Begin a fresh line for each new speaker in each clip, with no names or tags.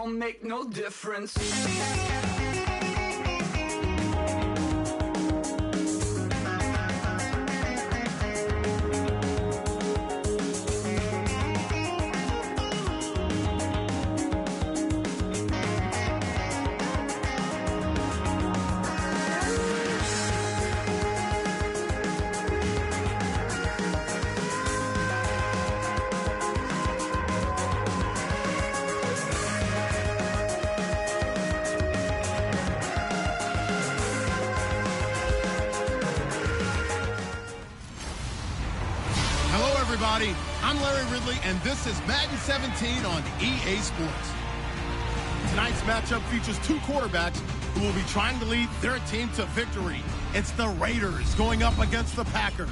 don't make no difference.
Everybody, I'm Larry Ridley, and this is Madden 17 on EA Sports. Tonight's matchup features two quarterbacks who will be trying to lead their team to victory. It's the Raiders going up against the Packers.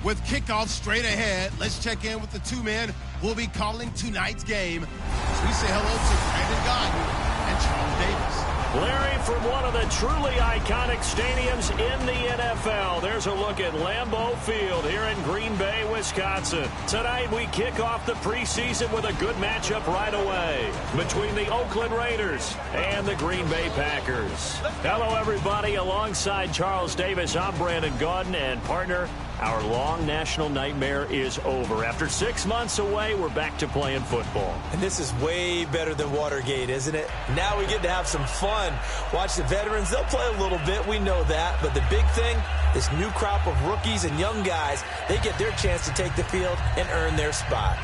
With kickoff straight ahead, let's check in with the two men who will be calling tonight's game as we say hello to Brandon Gaudin and Charles Davis.
Larry, from one of the truly iconic stadiums in the NFL, there's a look at Lambeau Field here in Green Bay, Wisconsin. Tonight, we kick off the preseason with a good matchup right away between the Oakland Raiders and the Green Bay Packers. Hello, everybody. Alongside Charles Davis, I'm Brandon Gaudin, and partner, our long national nightmare is over. After 6 months away, we're back to playing football.
And this is way better than Watergate, isn't it? Now we get to have some fun. Watch the veterans. They'll play a little bit. We know that. But the big thing, this new crop of rookies and young guys, they get their chance to take the field and earn their spot.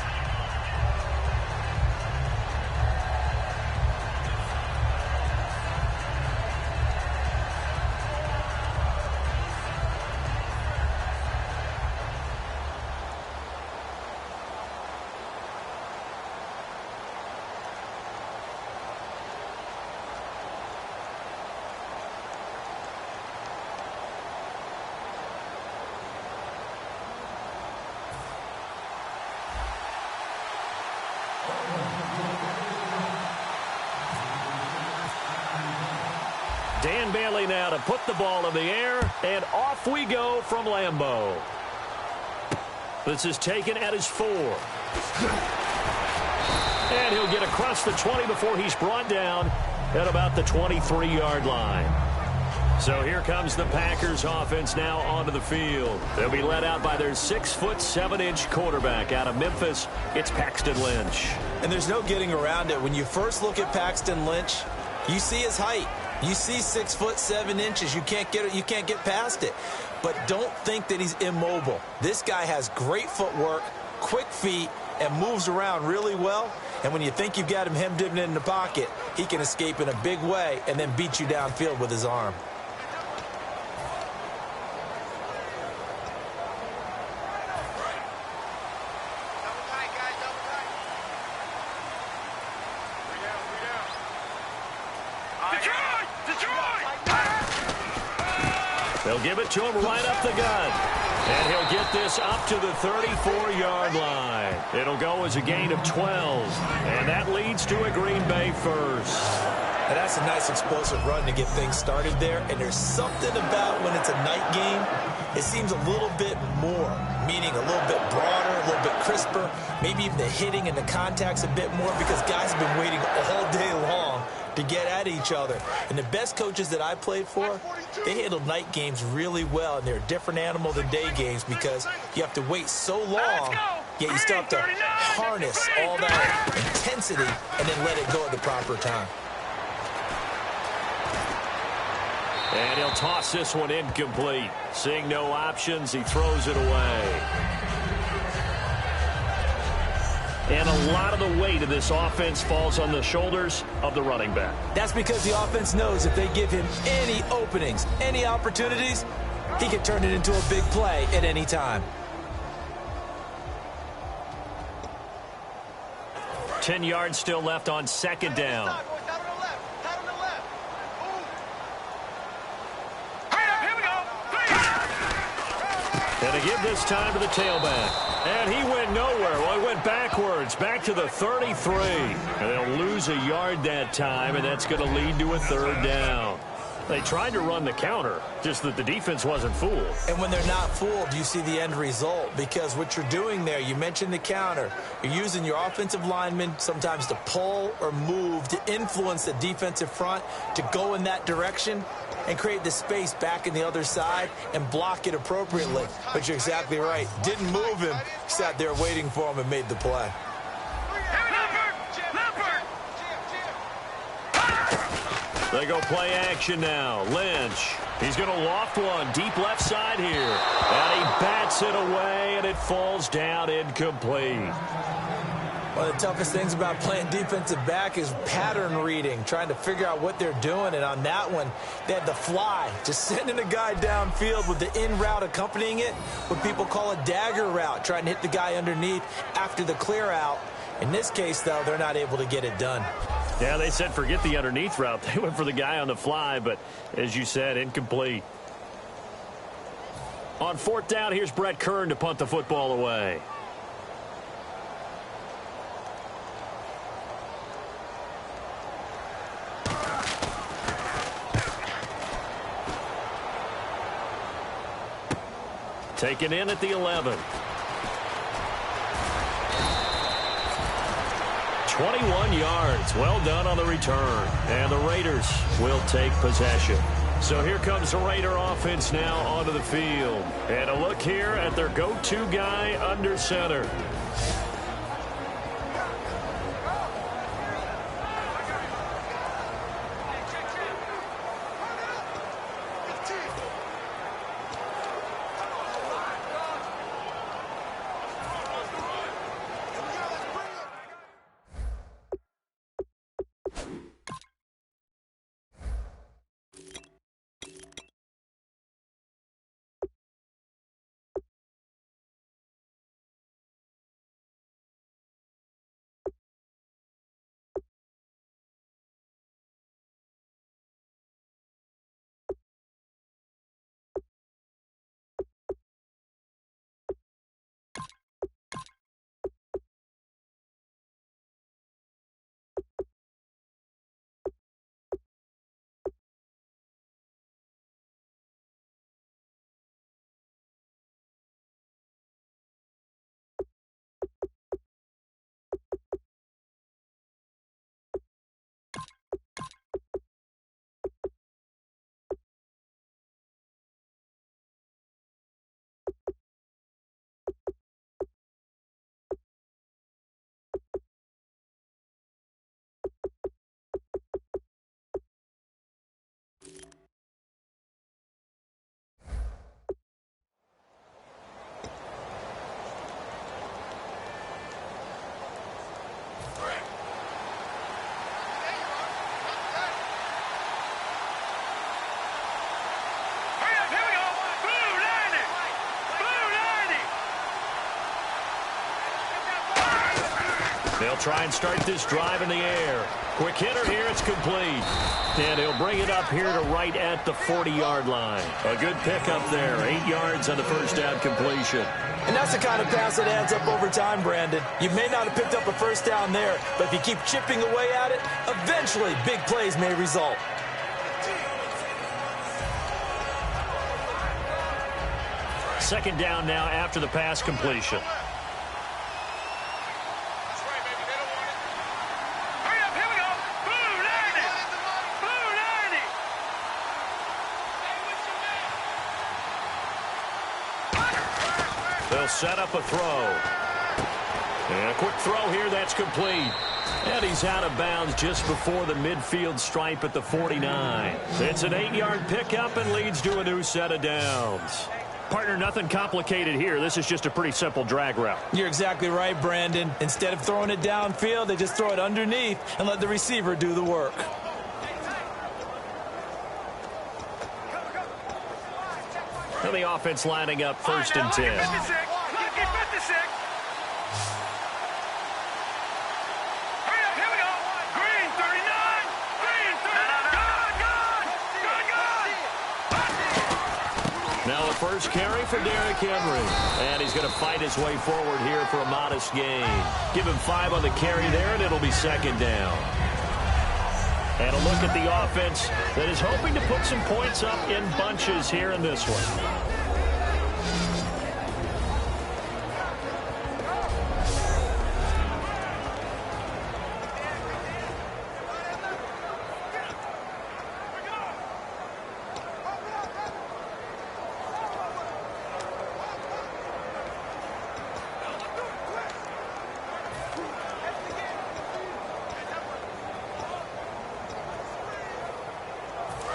Dan Bailey now to put the ball in the air, and off we go from Lambeau. This is taken at his 4. And he'll get across the 20 before he's brought down at about the 23-yard line. So here comes the Packers offense now onto the field. They'll be led out by their 6'7" quarterback out of Memphis. It's Paxton Lynch.
And there's no getting around it. When you first look at Paxton Lynch, you see his height. You see 6'7". You can't get past it. But don't think that he's immobile. This guy has great footwork, quick feet, and moves around really well. And when you think you've got him hemmed in the pocket, he can escape in a big way and then beat you downfield with his arm.
They'll give it to him right up the gut. And he'll get this up to the 34-yard line. It'll go as a gain of 12. And that leads to a Green Bay first.
And that's a nice explosive run to get things started there. And there's something about when it's a night game, it seems a little bit more, meaning a little bit broader, a little bit crisper, maybe even the hitting and the contact's a bit more because guys have been waiting all day long to get at each other. And the best coaches that I played for, they handle night games really well, and they're a different animal than day games because you have to wait so long, yet you still have to harness all that intensity and then let it go at the proper time.
And he'll toss this one incomplete. Seeing no options, he throws it away. And a lot of the weight of this offense falls on the shoulders of the running back.
That's because the offense knows if they give him any openings, any opportunities, he can turn it into a big play at any time.
10 yards still left on second down. And to give this time to the tailback. And he went nowhere. Well, he went backwards, back to the 33. And they'll lose a yard that time, and that's going to lead to a third down. They tried to run the counter, just that the defense wasn't fooled.
And when they're not fooled, you see the end result, because what you're doing there, you mentioned the counter. You're using your offensive linemen sometimes to pull or move to influence the defensive front to go in that direction and create the space back in the other side and block it appropriately. But you're exactly right. Didn't move him. Sat there waiting for him and made the play.
They go play action now. Lynch. He's going to loft one deep left side here. And he bats it away, and it falls down incomplete.
One of the toughest things about playing defensive back is pattern reading, trying to figure out what they're doing. And on that one, they had the fly, just sending a guy downfield with the in route accompanying it, what people call a dagger route, trying to hit the guy underneath after the clear out. In this case, though, they're not able to get it done.
Yeah, they said forget the underneath route. They went for the guy on the fly, but as you said, incomplete. On fourth down, here's Brett Kern to punt the football away. Taken in at the 11. 21 yards. Well done on the return. And the Raiders will take possession. So here comes the Raider offense now onto the field. And a look here at their go-to guy under center. They'll try and start this drive in the air. Quick hitter here. It's complete. And he'll bring it up here to right at the 40-yard line. A good pickup there. 8 yards on the first down completion.
And that's the kind of pass that adds up over time, Brandon. You may not have picked up a first down there, but if you keep chipping away at it, eventually big plays may result.
Second down now after the pass completion. They'll set up a throw. And a quick throw here, that's complete. And he's out of bounds just before the midfield stripe at the 49. It's an 8-yard pickup and leads to a new set of downs. Partner, nothing complicated here. This is just a pretty simple drag route.
You're exactly right, Brandon. Instead of throwing it downfield, they just throw it underneath and let the receiver do the work.
And the offense lining up first and 10. Now the first carry for Derrick Henry. And he's going to fight his way forward here for a modest gain. Give him 5 on the carry there, and it'll be second down. And a look at the offense that is hoping to put some points up in bunches here in this one.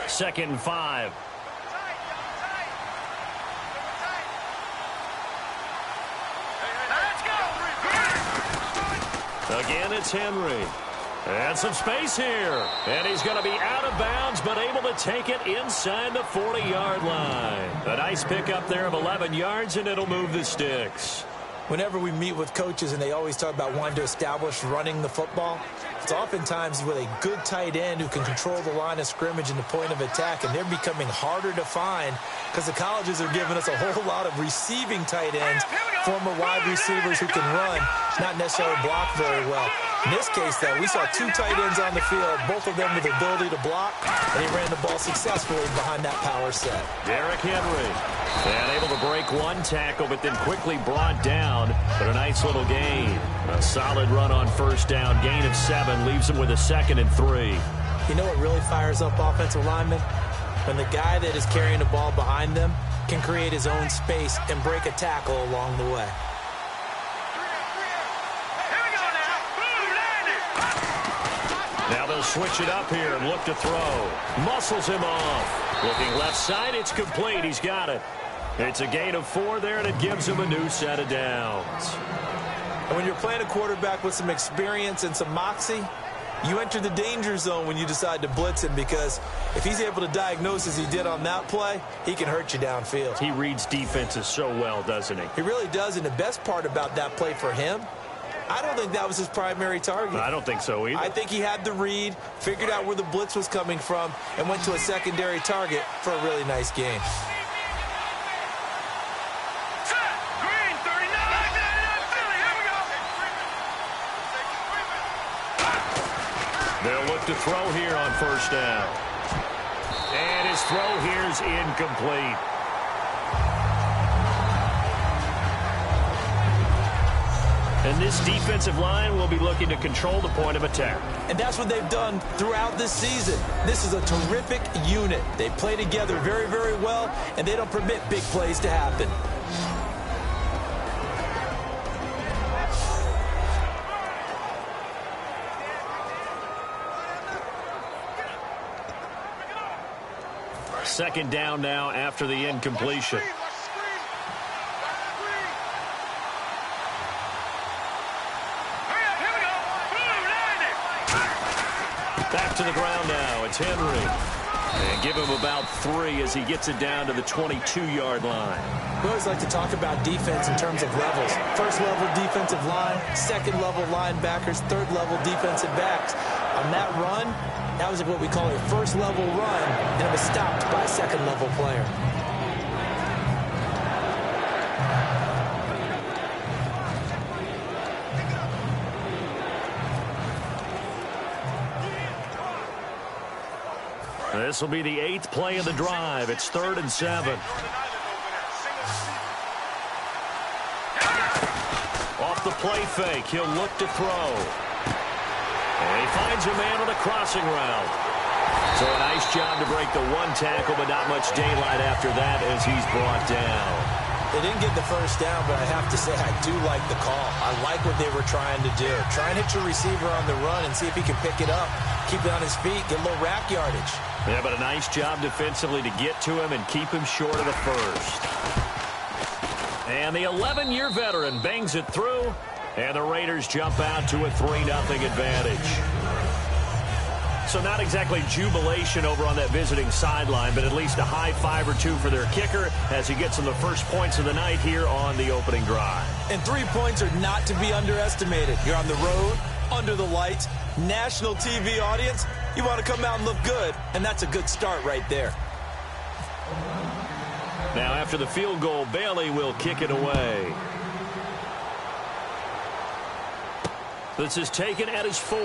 Second and 5. Again, it's Henry. And some space here. And he's going to be out of bounds, but able to take it inside the 40-yard line. A nice pickup there of 11 yards, and it'll move the sticks.
Whenever we meet with coaches and they always talk about wanting to establish running the football, it's oftentimes with a good tight end who can control the line of scrimmage and the point of attack, and they're becoming harder to find because the colleges are giving us a whole lot of receiving tight ends, former wide receivers who can run, not necessarily block very well. In this case, though, we saw two tight ends on the field, both of them with the ability to block, and he ran the ball successfully behind that power set.
Derrick Henry, and able to break one tackle, but then quickly brought down, but a nice little gain. A solid run on first down, gain of 7, leaves him with a 2nd and 3.
You know what really fires up offensive linemen? When the guy that is carrying the ball behind them can create his own space and break a tackle along the way.
Now they'll switch it up here and look to throw. Muscles him off. Looking left side, it's complete. He's got it. It's a gain of 4 there, and it gives him a new set of downs.
And when you're playing a quarterback with some experience and some moxie, you enter the danger zone when you decide to blitz him, because if he's able to diagnose as he did on that play, he can hurt you downfield.
He reads defenses so well, doesn't he?
He really does, and the best part about that play for him, I don't think that was his primary target.
I don't think so either.
I think he had the read, figured out where the blitz was coming from, and went to a secondary target for a really nice game.
They'll look to throw here on first down. And his throw here is incomplete. And this defensive line will be looking to control the point of attack.
And that's what they've done throughout this season. This is a terrific unit. They play together very, very well, and they don't permit big plays to happen.
Second down now after the incompletion. Back to the ground now. It's Henry. And give him about 3 as he gets it down to the 22-yard line.
We always like to talk about defense in terms of levels. First-level defensive line, second-level linebackers, third-level defensive backs. On that run, that was what we call a first-level run, and it was stopped by a second-level player.
This will be the 8th play of the drive. It's 3rd and 7. Off the play fake, he'll look to throw. And he finds a man on a crossing route. So a nice job to break the one tackle, but not much daylight after that as he's brought down.
They didn't get the first down, but I have to say I do like the call. I like what they were trying to do. Try and hit your receiver on the run and see if he can pick it up. Keep it on his feet, get a little rack yardage.
Yeah, but a nice job defensively to get to him and keep him short of the first. And the 11-year veteran bangs it through, and the Raiders jump out to a 3-0 advantage. So not exactly jubilation over on that visiting sideline, but at least a high 5 or 2 for their kicker as he gets them the first points of the night here on the opening drive.
And 3 points are not to be underestimated. You're on the road, under the lights, national TV audience. You want to come out and look good, and that's a good start right there.
Now after the field goal, Bailey will kick it away. This is taken at his 4.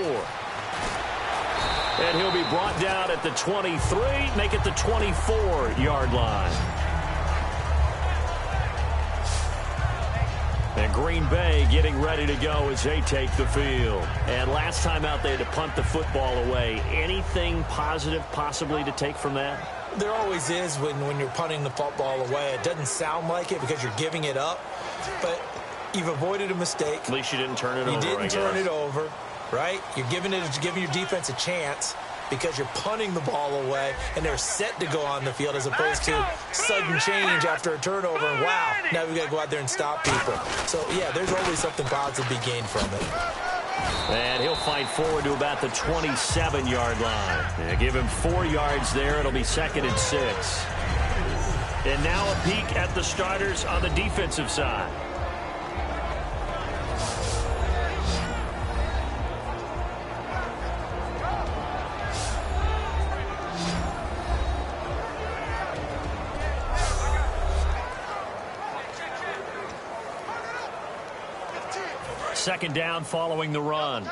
And he'll be brought down at the 23, make it the 24-yard line. And Green Bay getting ready to go as they take the field. And last time out, they had to punt the football away. Anything positive possibly to take from that?
There always is when you're punting the football away. It doesn't sound like it because you're giving it up, but you've avoided a mistake.
At least you didn't turn it over,
You didn't turn it over, right? You're giving your defense a chance because you're punting the ball away, and they're set to go on the field as opposed to sudden change after a turnover, and wow, now we've got to go out there and stop people. So, yeah, there's always something positive to be gained from it.
And he'll fight forward to about the 27-yard line. Yeah, give him 4 yards there. It'll be 2nd and 6. And now a peek at the starters on the defensive side. Second down following the run.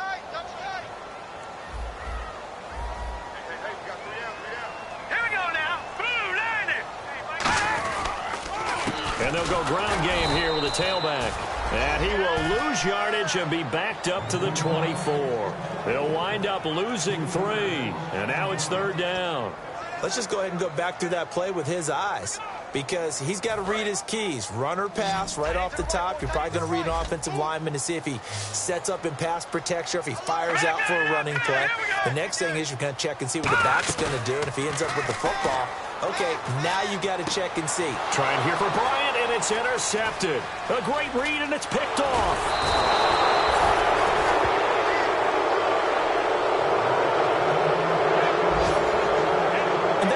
And they'll go ground game here with a tailback. And he will lose yardage and be backed up to the 24. They'll wind up losing 3. And now it's 3rd down.
Let's just go ahead and go back through that play with his eyes, because he's got to read his keys. Run or pass right off the top. You're probably going to read an offensive lineman to see if he sets up in pass protection or if he fires out for a running play. The next thing is you're going to check and see what the back's going to do, and if he ends up with the football, okay, now you got to check and see.
Trying here for Bryant, and it's intercepted. A great read, and it's picked off.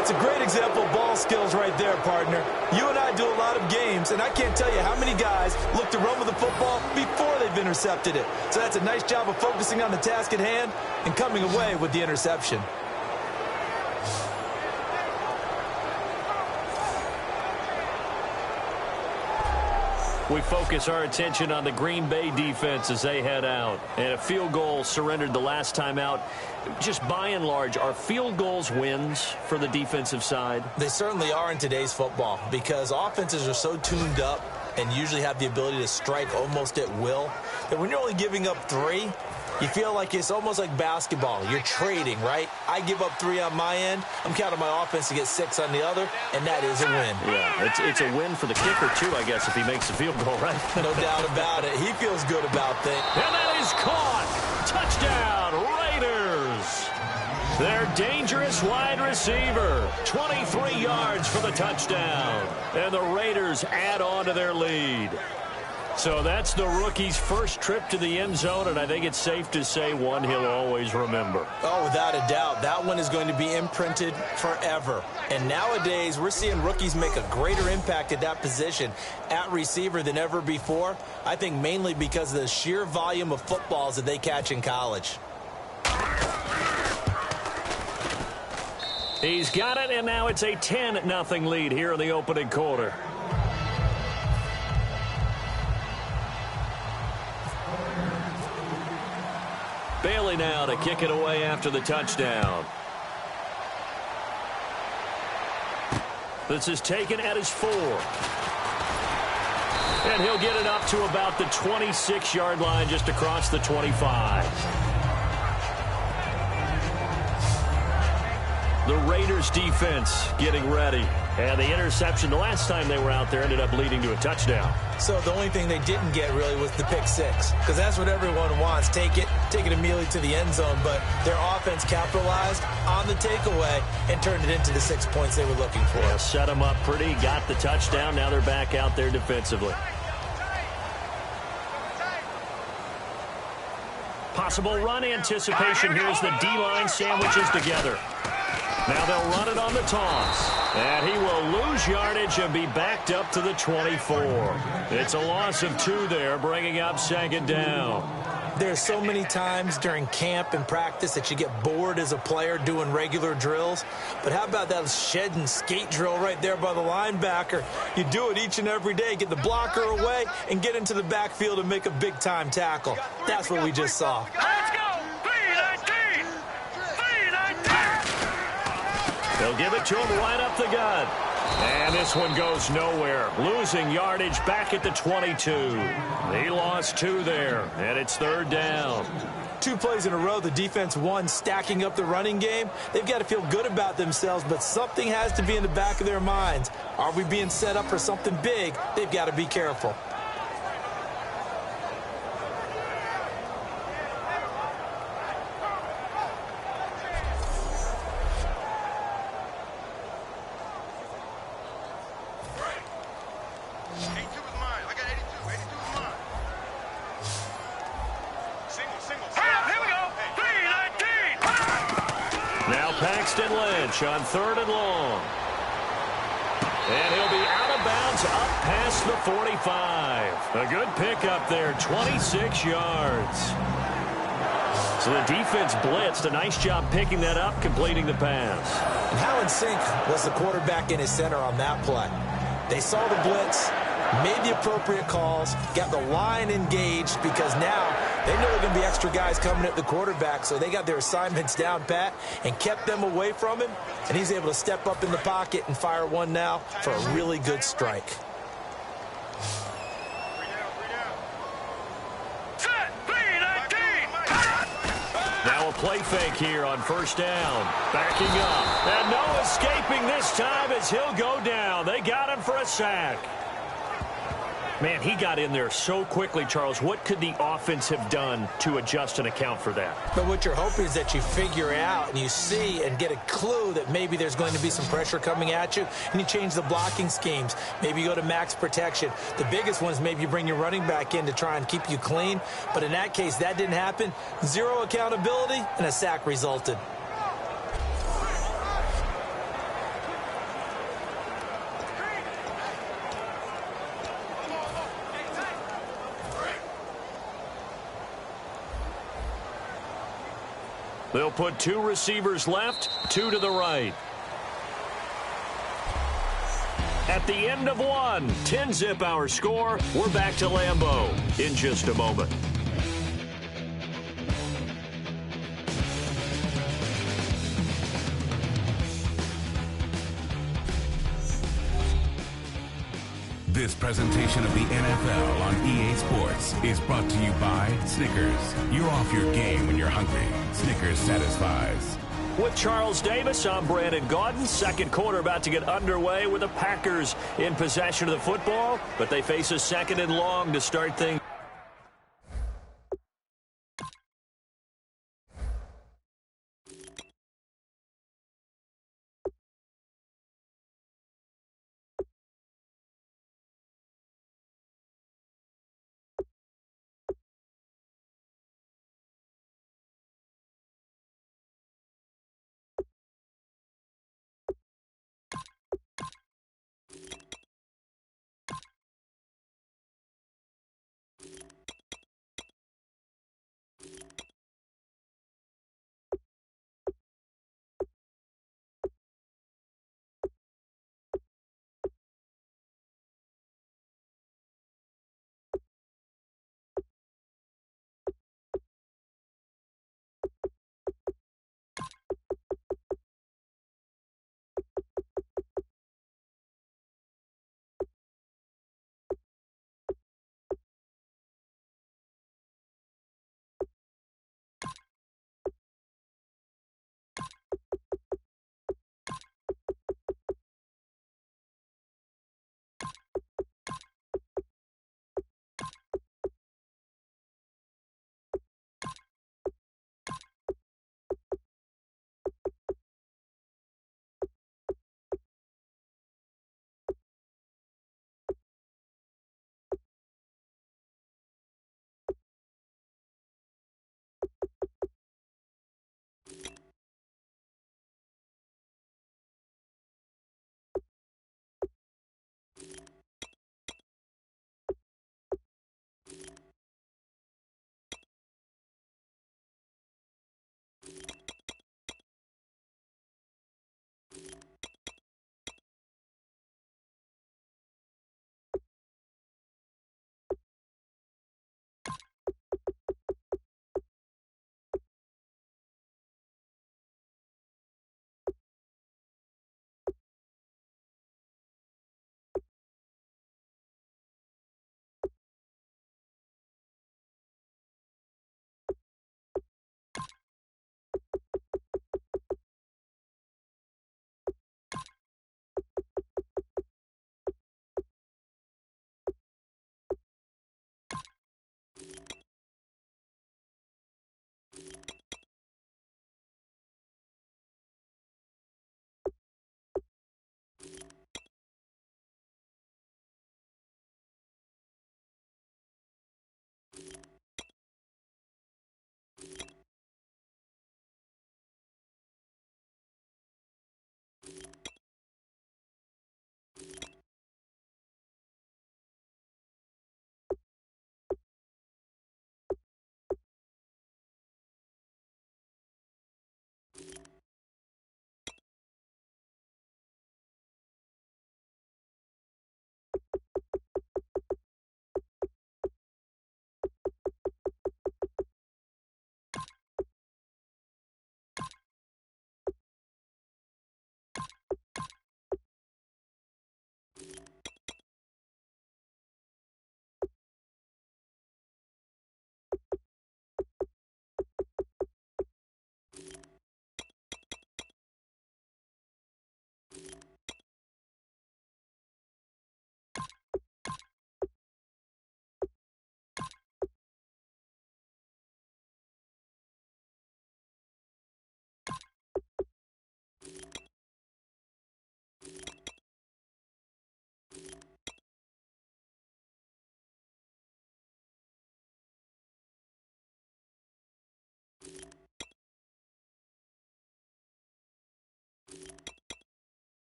That's a great example of ball skills right there, partner. You and I do a lot of games, and I can't tell you how many guys look to run with the football before they've intercepted it. So that's a nice job of focusing on the task at hand and coming away with the interception.
We focus our attention on the Green Bay defense as they head out. And a field goal surrendered the last time out. Just by and large, are field goals wins for the defensive side?
They certainly are in today's football, because offenses are so tuned up and usually have the ability to strike almost at will, that when you're only giving up 3, you feel like it's almost like basketball. You're trading, right? I give up 3 on my end. I'm counting my offense to get 6 on the other, and that is a win.
Yeah, it's a win for the kicker, too, I guess, if he makes the field goal, right?
No doubt about it. He feels good about things.
And that is caught. Touchdown, Raiders. Their dangerous wide receiver. 23 yards for the touchdown. And the Raiders add on to their lead. So that's the rookie's first trip to the end zone, and I think it's safe to say one he'll always remember.
Oh, without a doubt. That one is going to be imprinted forever. And nowadays, we're seeing rookies make a greater impact at that position at receiver than ever before. I think mainly because of the sheer volume of footballs that they catch in college.
He's got it, and now it's a 10-0 lead here in the opening quarter. Bailey now to kick it away after the touchdown. This is taken at his 4. And he'll get it up to about the 26-yard line, just across the 25. The Raiders defense getting ready. And the interception the last time they were out there ended up leading to a touchdown.
So the only thing they didn't get really was the pick 6, because that's what everyone wants. Take it immediately to the end zone, but their offense capitalized on the takeaway and turned it into the 6 points they were looking for.
Yeah, set them up pretty, got the touchdown. Now they're back out there defensively. Possible run anticipation. Here's the D-line sandwiches together. Now they'll run it on the toss. And he will lose yardage and be backed up to the 24. It's a loss of 2 there, bringing up 2nd down.
There's so many times during camp and practice that you get bored as a player doing regular drills. But how about that shed and skate drill right there by the linebacker? You do it each and every day. Get the blocker away and get into the backfield and make a big-time tackle. That's what we just saw.
Let's go! 3-19! 3-19!
They'll give it to him right up the gut. And this one goes nowhere. Losing yardage back at the 22. He lost 2 there, and it's 3rd down.
2 plays in a row, the defense won, stacking up the running game. They've got to feel good about themselves, but something has to be in the back of their minds. Are we being set up for something big? They've got to be careful.
On 3rd and long. And he'll be out of bounds up past the 45. A good pickup there, 26 yards. So the defense blitzed. A nice job picking that up, completing the pass.
And how in sync was the quarterback in his center on that play? They saw the blitz, made the appropriate calls, got the line engaged because now they know there are going to be extra guys coming at the quarterback, so they got their assignments down pat and kept them away from him, and he's able to step up in the pocket and fire one now for a really good strike.
Now a play fake here on 1st down. Backing up. And no escaping this time as he'll go down. They got him for a sack. Man, he got in there so quickly, Charles. What could the offense have done to adjust and account for that?
But what you're hoping is that you figure out and you see and get a clue that maybe there's going to be some pressure coming at you, and you change the blocking schemes. Maybe you go to max protection. The biggest one is maybe you bring your running back in to try and keep you clean. But in that case, that didn't happen. 0 accountability, and a sack resulted.
They'll put 2 receivers left, 2 to the right. At the end of 1, 10-zip our score. We're back to Lambeau in just a moment.
This presentation of the NFL on EA Sports is brought to you by Snickers. You're off your game when you're hungry. Snickers satisfies.
With Charles Davis, I'm Brandon Gaudin. Second quarter about to get underway with the Packers in possession of the football, but they face a 2nd and long to start things.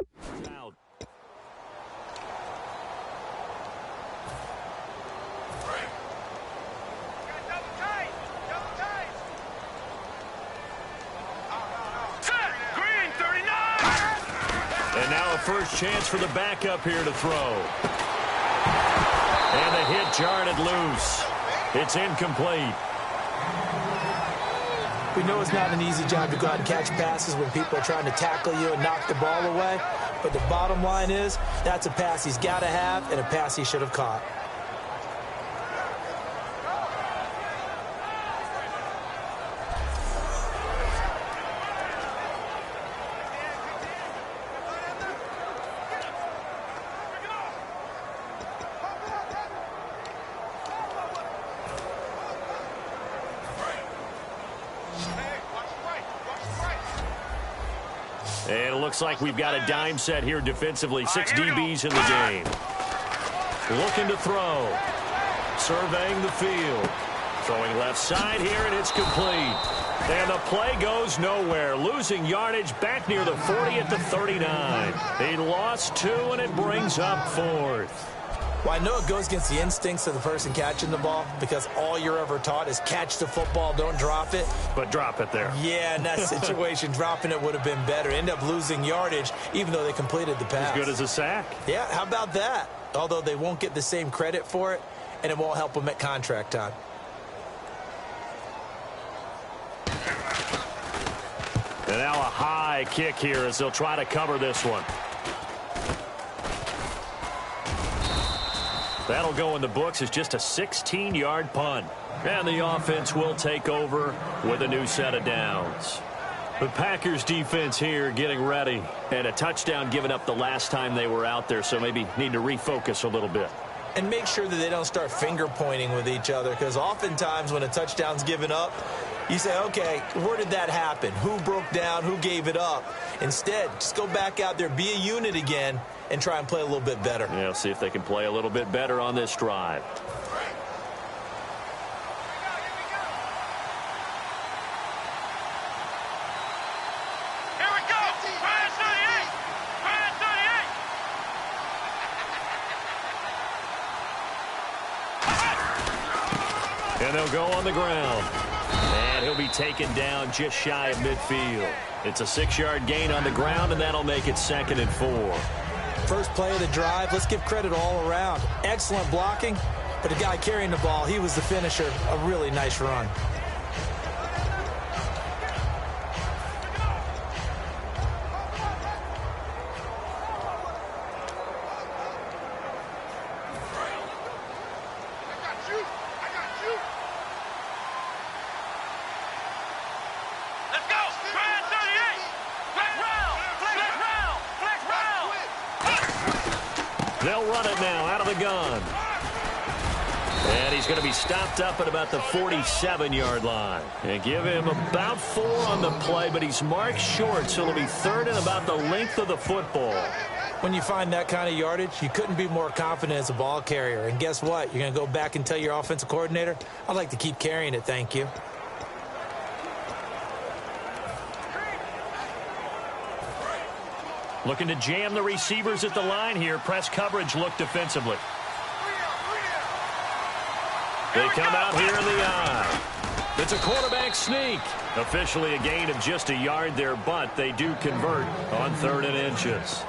Out. And now a first chance for the backup here to throw. And the hit jarred it loose. It's incomplete.
We know it's not an easy job to go out and catch passes when people are trying to tackle you and knock the ball away. But the bottom line is, that's a pass he's got to have and a pass he should have caught.
And it looks like we've got a dime set here defensively. 6 DBs in the game. Looking to throw. Surveying the field. Throwing left side here, and it's complete. And the play goes nowhere. Losing yardage back near the 40 at the 39. He lost 2, and it brings up 4th.
Well, I know it goes against the instincts of the person catching the ball because all you're ever taught is catch the football, don't drop it.
But drop it there.
Yeah, in that situation, dropping it would have been better. End up losing yardage even though they completed the pass.
As good as a sack.
Yeah, how about that? Although they won't get the same credit for it, and it won't help them at contract time.
And now a high kick here as they'll try to cover this one. That'll go in the books as just a 16-yard punt. And the offense will take over with a new set of downs. The Packers defense here getting ready. And a touchdown given up the last time they were out there, so maybe need to refocus a little bit.
And make sure that they don't start finger pointing with each other, because oftentimes when a touchdown's given up, you say, okay, where did that happen? Who broke down? Who gave it up? Instead, just go back out there, be a unit again, and try and play a little bit better.
Yeah, see if they can play a little bit better on this drive.
Here we go! Brian 38! Brian 38!
And they'll go on the ground. And he'll be taken down just shy of midfield. It's a 6-yard gain on the ground, and that'll make it 2nd and 4.
First play of the drive, let's give credit all around. Excellent blocking, but the guy carrying the ball, he was the finisher. A really nice run.
They'll run it now out of the gun. And he's going to be stopped up at about the 47-yard line. And give him about 4 on the play, but he's marked short, so it'll be 3rd and about the length of the football.
When you find that kind of yardage, you couldn't be more confident as a ball carrier. And guess what? You're going to go back and tell your offensive coordinator, I'd like to keep carrying it, thank you.
Looking to jam the receivers at the line here. Press coverage look defensively. They come out here in the eye. It's a quarterback sneak. Officially a gain of just a yard there, but they do convert on 3rd and inches.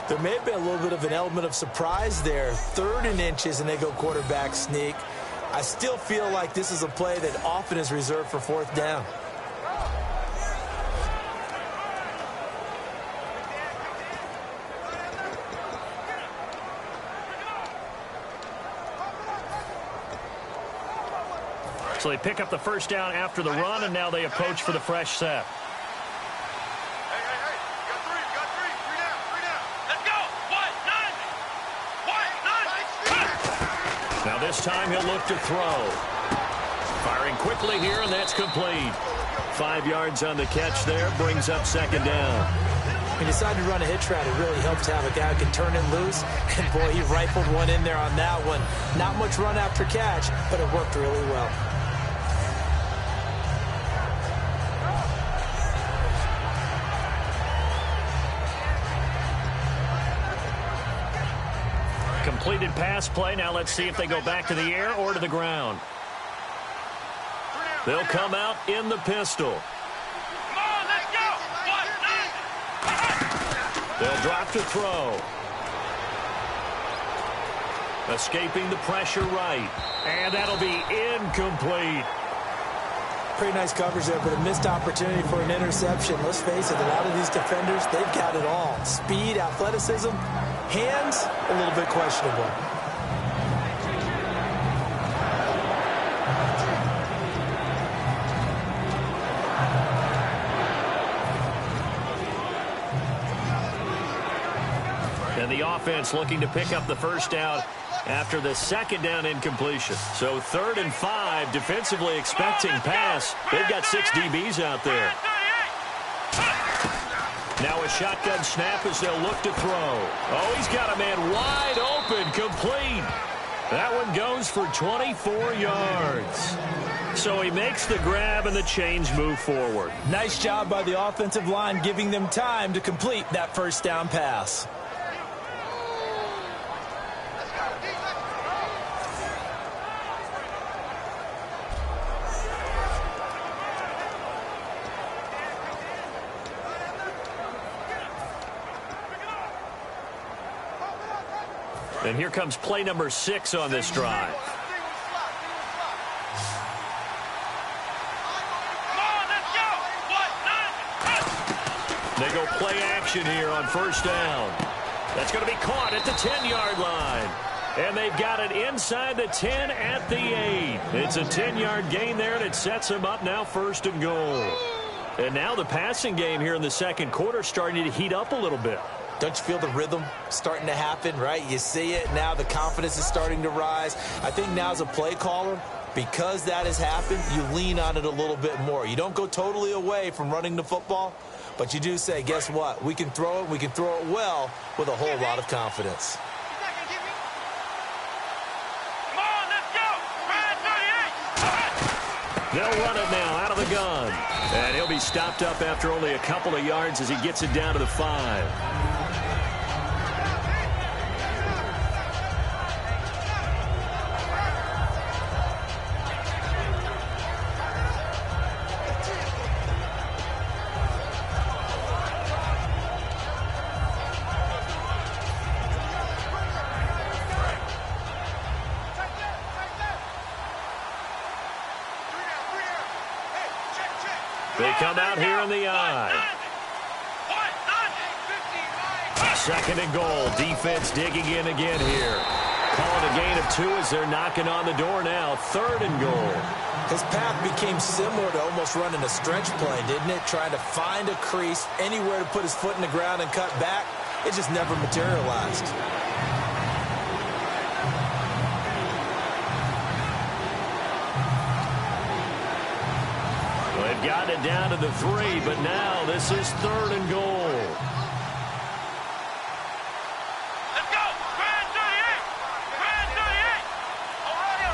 There may have been a little bit of an element of surprise there. 3rd and inches, and they go quarterback sneak. I still feel like this is a play that often is reserved for 4th down.
So they pick up the first down after the run, and now they approach for the fresh set.
Hey, you got 3 down. Let's go! 1, 9!
Now this time he'll look to throw. Firing quickly here, and that's complete. 5 yards on the catch there, brings up 2nd down.
He decided to run a hitch route. It really helps to have a guy who can turn it loose. And, boy, he rifled one in there on that one. Not much run after catch, but it worked really well.
completed pass play. Now let's see if they go back to the air or to the ground. They'll come out in the pistol.
Come on, let's go. 1-9.
They'll drop to throw. Escaping the pressure right. And that'll be incomplete.
Pretty nice coverage there, but a missed opportunity for an interception. Let's face it, a lot of these defenders, they've got it all. Speed, athleticism, hands, a little bit questionable.
And the offense looking to pick up the first down after the second down incompletion. So 3rd and 5, defensively expecting pass. They've got 6 DBs out there. Now a shotgun snap as they'll look to throw. Oh, he's got a man wide open, complete. That one goes for 24 yards. So he makes the grab and the chains move forward.
Nice job by the offensive line giving them time to complete that first down pass.
And here comes play number 6 on this drive.
Come on, let's go. 1-9.
They go play action here on first down. That's going to be caught at the 10-yard line. And they've got it inside the 10 at the 8. It's a 10-yard gain there, and it sets them up now 1st and goal. And now the passing game here in the second quarter starting to heat up a little bit.
Don't you feel the rhythm starting to happen, right? You see it now. The confidence is starting to rise. I think now as a play caller, because that has happened, you lean on it a little bit more. You don't go totally away from running the football, but you do say, guess what? We can throw it. We can throw it well with a whole lot of confidence.
Come on, let's go. 38.
They'll run it now out of the gun. And he'll be stopped up after only a couple of yards as he gets it down to the 5. They come out here in the eye. 2nd and goal. Defense digging in again here. Calling a gain of 2 as they're knocking on the door now. 3rd and goal.
His path became similar to almost running a stretch play, didn't it? Trying to find a crease, anywhere to put his foot in the ground and cut back. It just never materialized.
They've gotten it down to the 3, but now this is 3rd and goal.
Let's go. 38. Ohio.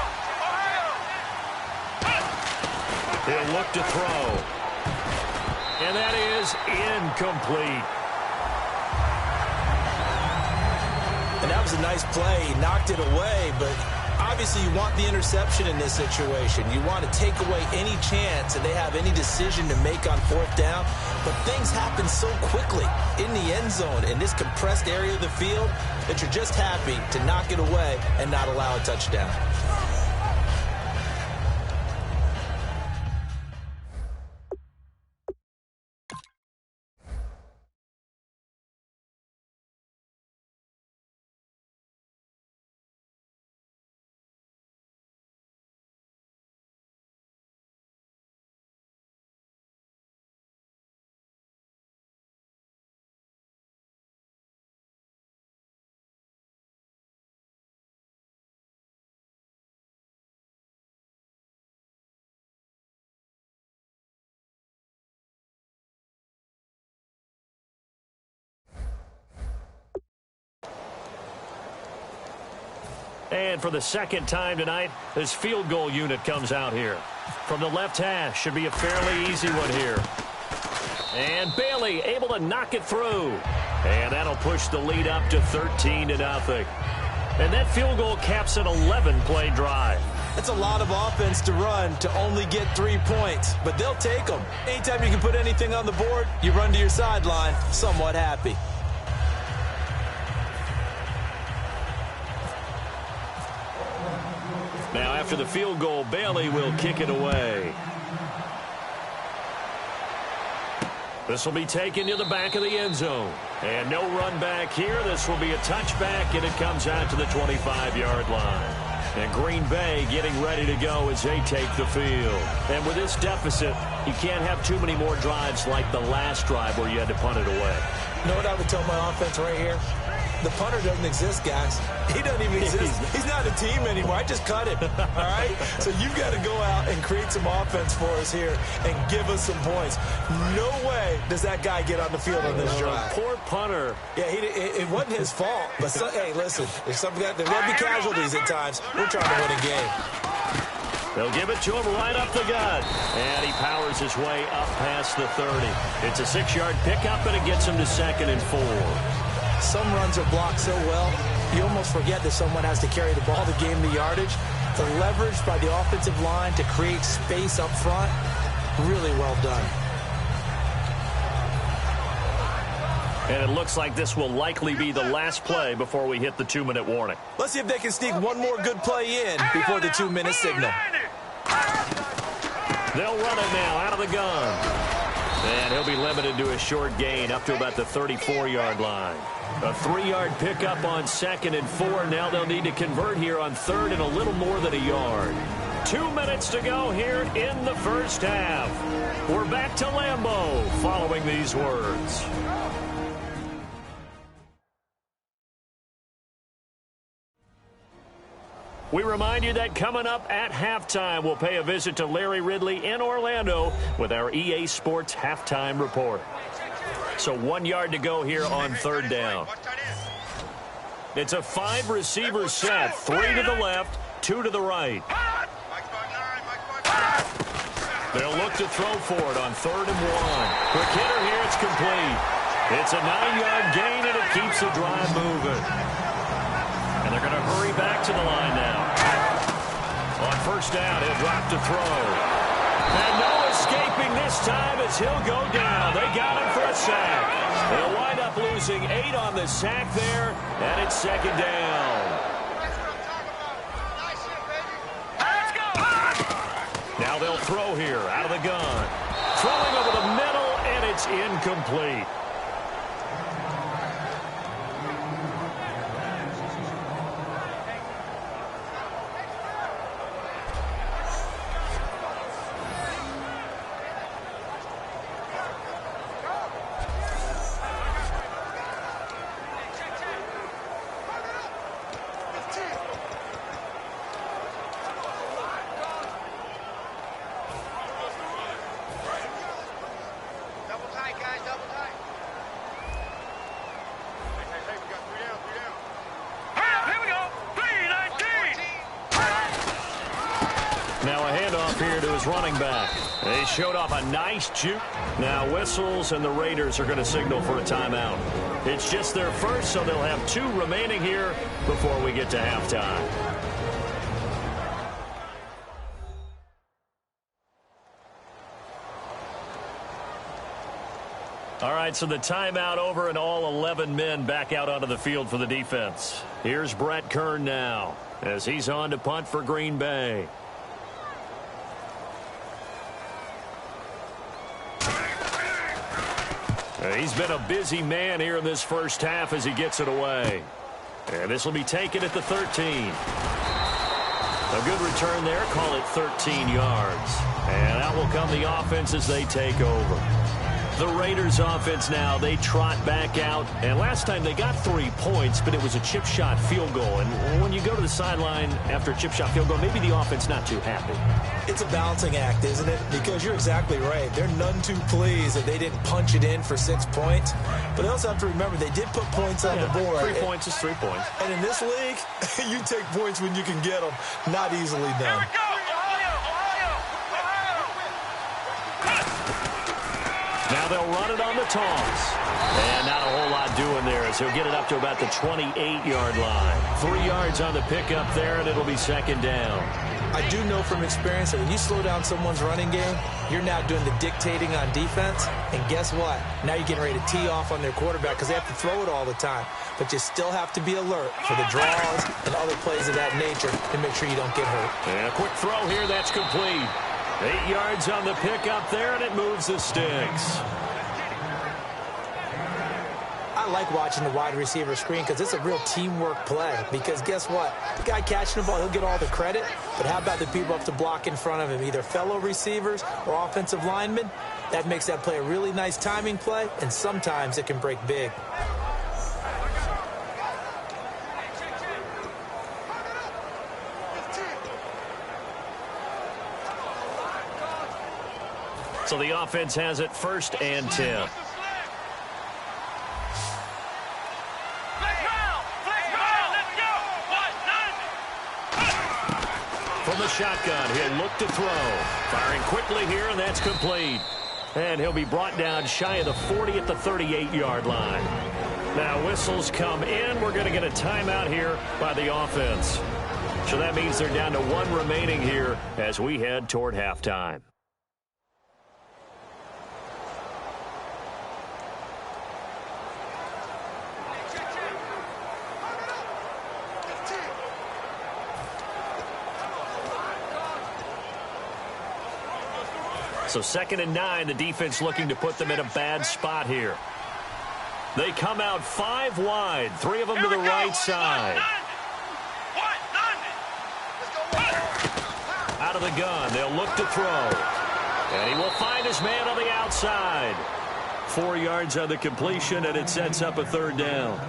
He'll look to throw. And that is incomplete.
And that was a nice play. He knocked it away, but obviously you want the interception in this situation. You want to take away any chance that they have any decision to make on 4th down. But things happen so quickly in the end zone in this compressed area of the field that you're just happy to knock it away and not allow a touchdown.
And for the second time tonight, this field goal unit comes out here. From the left hash, should be a fairly easy one here. And Bailey able to knock it through. And that'll push the lead up to 13-0. And that field goal caps an 11-play drive.
It's a lot of offense to run to only get 3 points, but they'll take them. Anytime you can put anything on the board, you run to your sideline somewhat happy.
Now, after the field goal, Bailey will kick it away. This will be taken to the back of the end zone. And no run back here. This will be a touchback, and it comes out to the 25-yard line. And Green Bay getting ready to go as they take the field. And with this deficit, you can't have too many more drives like the last drive where you had to punt it away.
You know what I would tell my offense right here? The punter doesn't exist, guys. He doesn't even exist. He's not a team anymore. I just cut him, all right? So you've got to go out and create some offense for us here and give us some points. No way does that guy get on the field on this drive.
Poor punter.
Yeah, it wasn't his fault. But, hey, listen, there's going to be casualties at times. We're trying to win a game.
They'll give it to him right up the gut. And he powers his way up past the 30. It's a 6-yard pickup, and it gets him to 2nd and 4.
Some runs are blocked so well, you almost forget that someone has to carry the ball to gain the yardage. The leverage by the offensive line to create space up front, really well done.
And it looks like this will likely be the last play before we hit the 2-minute warning.
Let's see if they can sneak one more good play in before the 2-minute signal.
They'll run it now out of the gun. And he'll be limited to a short gain up to about the 34-yard line. A 3-yard pickup on 2nd and 4. Now they'll need to convert here on 3rd and a little more than a yard. 2 minutes to go here in the first half. We're back to Lambeau following these words. We remind you that coming up at halftime, we'll pay a visit to Larry Ridley in Orlando with our EA Sports Halftime Report. So 1 yard to go here on 3rd down. It's a 5-receiver set, 3 to the left, 2 to the right. They'll look to throw for it on 3rd and 1. Quick hitter here, it's complete. It's a 9-yard gain, and it keeps the drive moving. And they're going to hurry back to the line now. On 1st down, he'll drop to throw. And no escaping this time as he'll go down. They got him for a sack. They'll wind up losing 8 on the sack there, and it's 2nd down. Now they'll throw here out of the gun. Throwing over the middle, and it's incomplete. Running back. They showed off a nice juke. Now whistles, and the Raiders are going to signal for a timeout. It's just their first, so they'll have 2 remaining here before we get to halftime. All right, so the timeout over, and all 11 men back out onto the field for the defense. Here's Brett Kern now as he's on to punt for Green Bay. He's been a busy man here in this first half as he gets it away. And this will be taken at the 13. A good return there. Call it 13 yards. And out will come the offense as they take over. The Raiders offense now, they trot back out. And last time they got 3 points, but it was a chip shot field goal. And when you go to the sideline after a chip shot field goal, maybe the offense not too happy.
It's a balancing act, isn't it? Because you're exactly right. They're none too pleased that they didn't punch it in for 6 points. But they also have to remember they did put points on the board.
3 points is 3 points.
And in this league, you take points when you can get them. Not easily done.
Now they'll run it on the toss. And not a whole lot doing there as he'll get it up to about the 28-yard line. 3 yards on the pickup there, and it'll be second down.
I do know from experience that when you slow down someone's running game, you're now doing the dictating on defense. And guess what? Now you're getting ready to tee off on their quarterback because they have to throw it all the time. But you still have to be alert for the draws and other plays of that nature to make sure you don't get hurt.
And a quick throw here, that's complete. 8 yards on the pickup there, and it moves the sticks.
I like watching the wide receiver screen because it's a real teamwork play. Because guess what? The guy catching the ball, he'll get all the credit. But how about the people up to block in front of him, either fellow receivers or offensive linemen? That makes that play a really nice timing play, and sometimes it can break big.
So the offense has it 1st and 10. From the shotgun, he'll look to throw. Firing quickly here, and that's complete. And he'll be brought down shy of the 40 at the 38-yard line. Now whistles come in. We're going to get a timeout here by the offense. So that means they're down to 1 remaining here as we head toward halftime. So 2nd and 9, the defense looking to put them in a bad spot here. They come out 5 wide, 3 of them to the right side. Out of the gun, they'll look to throw. And he will find his man on the outside. 4 yards on the completion, and it sets up a 3rd down.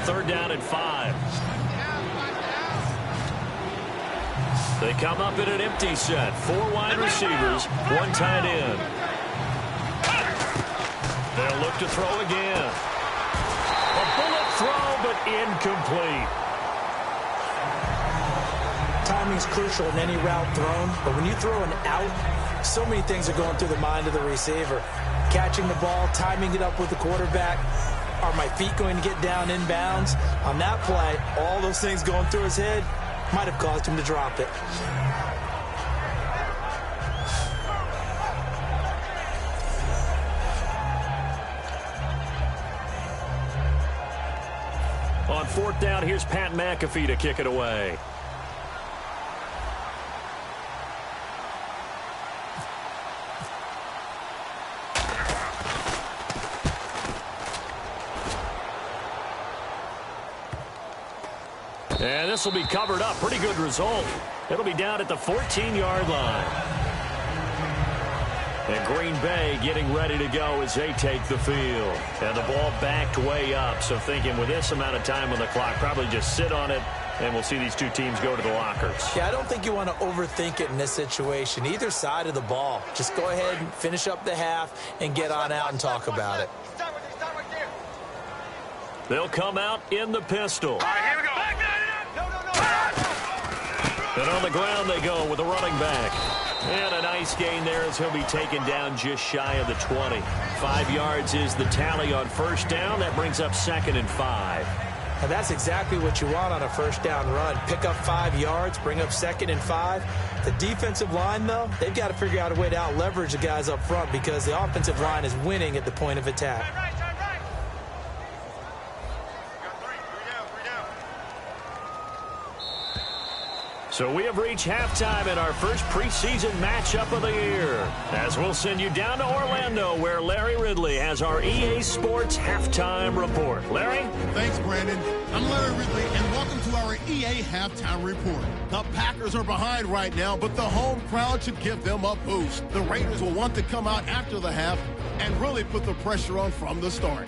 Third down and 5. They come up in an empty set. 4 wide receivers, 1 tight end. They'll look to throw again. A bullet throw, but incomplete.
Timing's crucial in any route thrown, but when you throw an out, so many things are going through the mind of the receiver. Catching the ball, timing it up with the quarterback. Are my feet going to get down inbounds? On that play, all those things going through his head might have caused him to drop it.
On 4th down, here's Pat McAfee to kick it away. And this will be covered up. Pretty good result. It'll be down at the 14-yard line. And Green Bay getting ready to go as they take the field. And the ball backed way up. So thinking with this amount of time on the clock, probably just sit on it, and we'll see these 2 teams go to the lockers.
Yeah, I don't think you want to overthink it in this situation. Either side of the ball. Just go ahead and finish up the half and get on out and talk about it.
They'll come out in the pistol.
All right, here we go.
And on the ground they go with a running back. And a nice gain there as he'll be taken down just shy of the 20. 5 yards is the tally on 1st down. That brings up 2nd and 5.
And that's exactly what you want on a 1st down run. Pick up 5 yards, bring up 2nd and 5. The defensive line, though, they've got to figure out a way to out-leverage the guys up front because the offensive line is winning at the point of attack.
So we have reached halftime in our first preseason matchup of the year. As we'll send you down to Orlando, where Larry Ridley has our EA Sports Halftime Report. Larry?
Thanks, Brandon. I'm Larry Ridley, and welcome to our EA Halftime Report. The Packers are behind right now, but the home crowd should give them a boost. The Raiders will want to come out after the half and really put the pressure on from the start.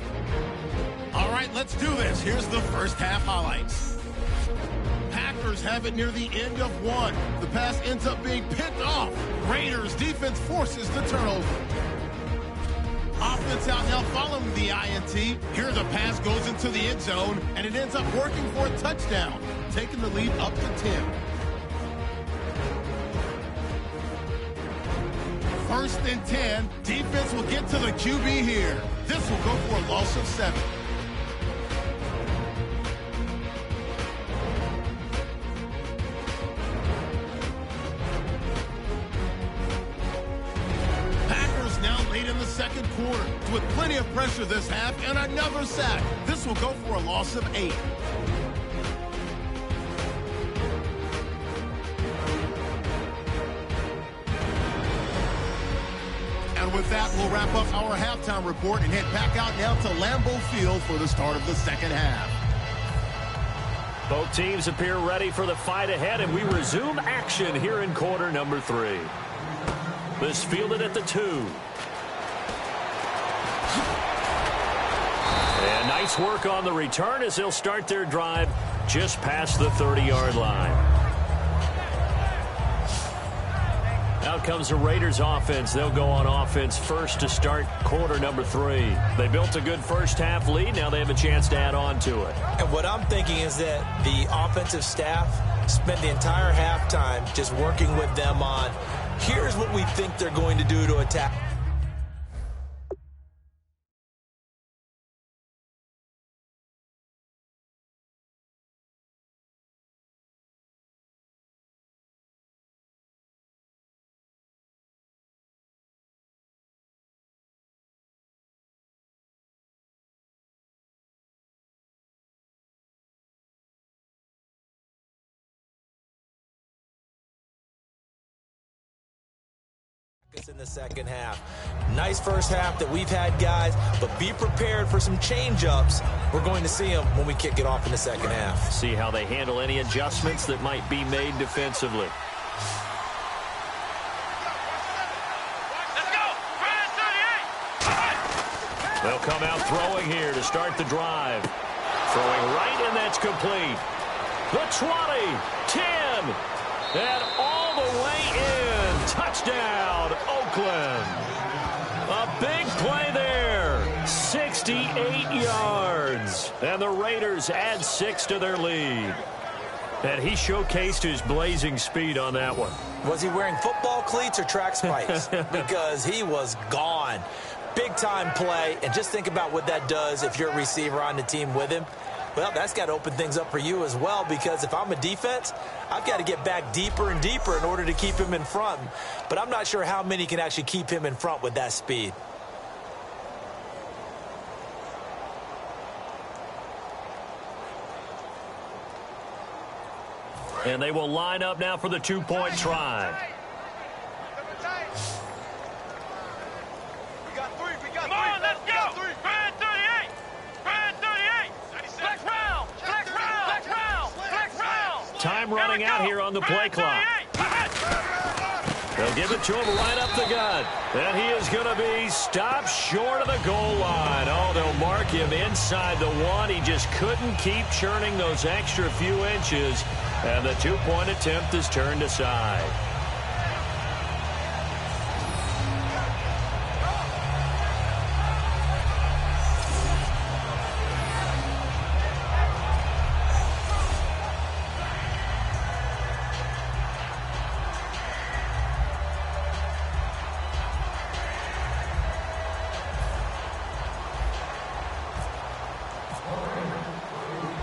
All right, let's do this. Here's the first half highlights. Packers have it near the end of 1. The pass ends up being picked off. Raiders defense forces the turnover. Offense out now following the INT. Here the pass goes into the end zone, and it ends up working for a touchdown, taking the lead up to 10. First and 10. Defense will get to the QB here. This will go for a loss of 7. In the second quarter, with plenty of pressure this half and another sack. This will go for a loss of 8. And with that, we'll wrap up our halftime report and head back out now to Lambeau Field for the start of the second half.
Both teams appear ready for the fight ahead, and we resume action here in quarter number 3. This fielded at the 2. And nice work on the return as they'll start their drive just past the 30-yard line. Out comes the Raiders offense. They'll go on offense first to start quarter number 3. They built a good first half lead. Now they have a chance to add on to it.
And what I'm thinking is that the offensive staff spent the entire halftime just working with them on, here's what we think they're going to do to attack. In the second half. Nice first half that we've had, guys, but be prepared for some change-ups. We're going to see them when we kick it off in the second half.
See how they handle any adjustments that might be made defensively.
Let's go! Grand 38!
They'll come out throwing here to start the drive. Throwing right, and that's complete. The 20, 10, and all the way in. Touchdown, Oakland. A big play there. 68 yards. And the Raiders add 6 to their lead. And he showcased his blazing speed on that one.
Was he wearing football cleats or track spikes? Because he was gone. Big-time play. And just think about what that does if you're a receiver on the team with him. Well, that's got to open things up for you as well, because if I'm a defense, I've got to get back deeper and deeper in order to keep him in front. But I'm not sure how many can actually keep him in front with that speed.
And they will line up now for the 2-point try.
Come on, let's go! Grand 38! Grand 38! Flex round! Flex round! Flex round! Flex round!
Time running out here on the play clock. They'll give it to him right up the gut. And he is going to be stopped short of the goal line. Oh, they'll mark him inside the 1. He just couldn't keep churning those extra few inches. And the 2-point attempt is turned aside.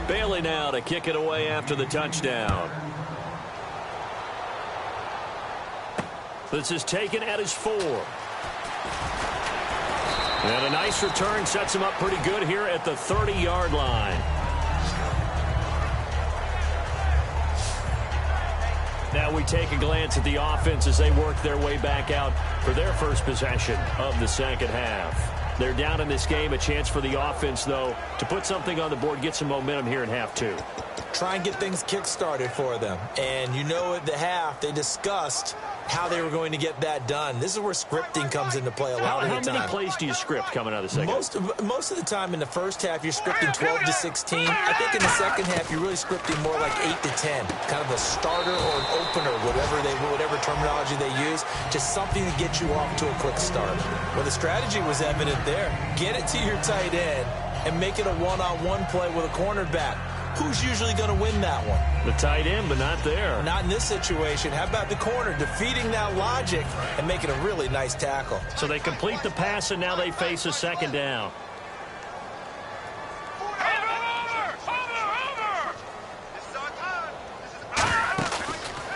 Bailey now to kick it away after the touchdown. This is taken at his 4. And a nice return sets him up pretty good here at the 30-yard line. Now we take a glance at the offense as they work their way back out for their first possession of the second half. They're down in this game. A chance for the offense, though, to put something on the board, get some momentum here in half 2.
try and get things kick-started for them. And you know at the half, they discussed how they were going to get that done. This is where scripting comes into play a lot of the time.
How many plays do you script coming out of the second?
Most of the time in the first half, you're scripting 12 to 16. I think in the second half, you're really scripting more like 8 to 10. Kind of a starter or an opener, whatever terminology they use. Just something to get you off to a quick start. Well, the strategy was evident there. Get it to your tight end and make it a one-on-one play with a cornerback. Who's usually going to win that one?
The tight end, but not there.
Not in this situation. How about the corner defeating that logic and making a really nice tackle?
So they complete the pass, and now they face a second down.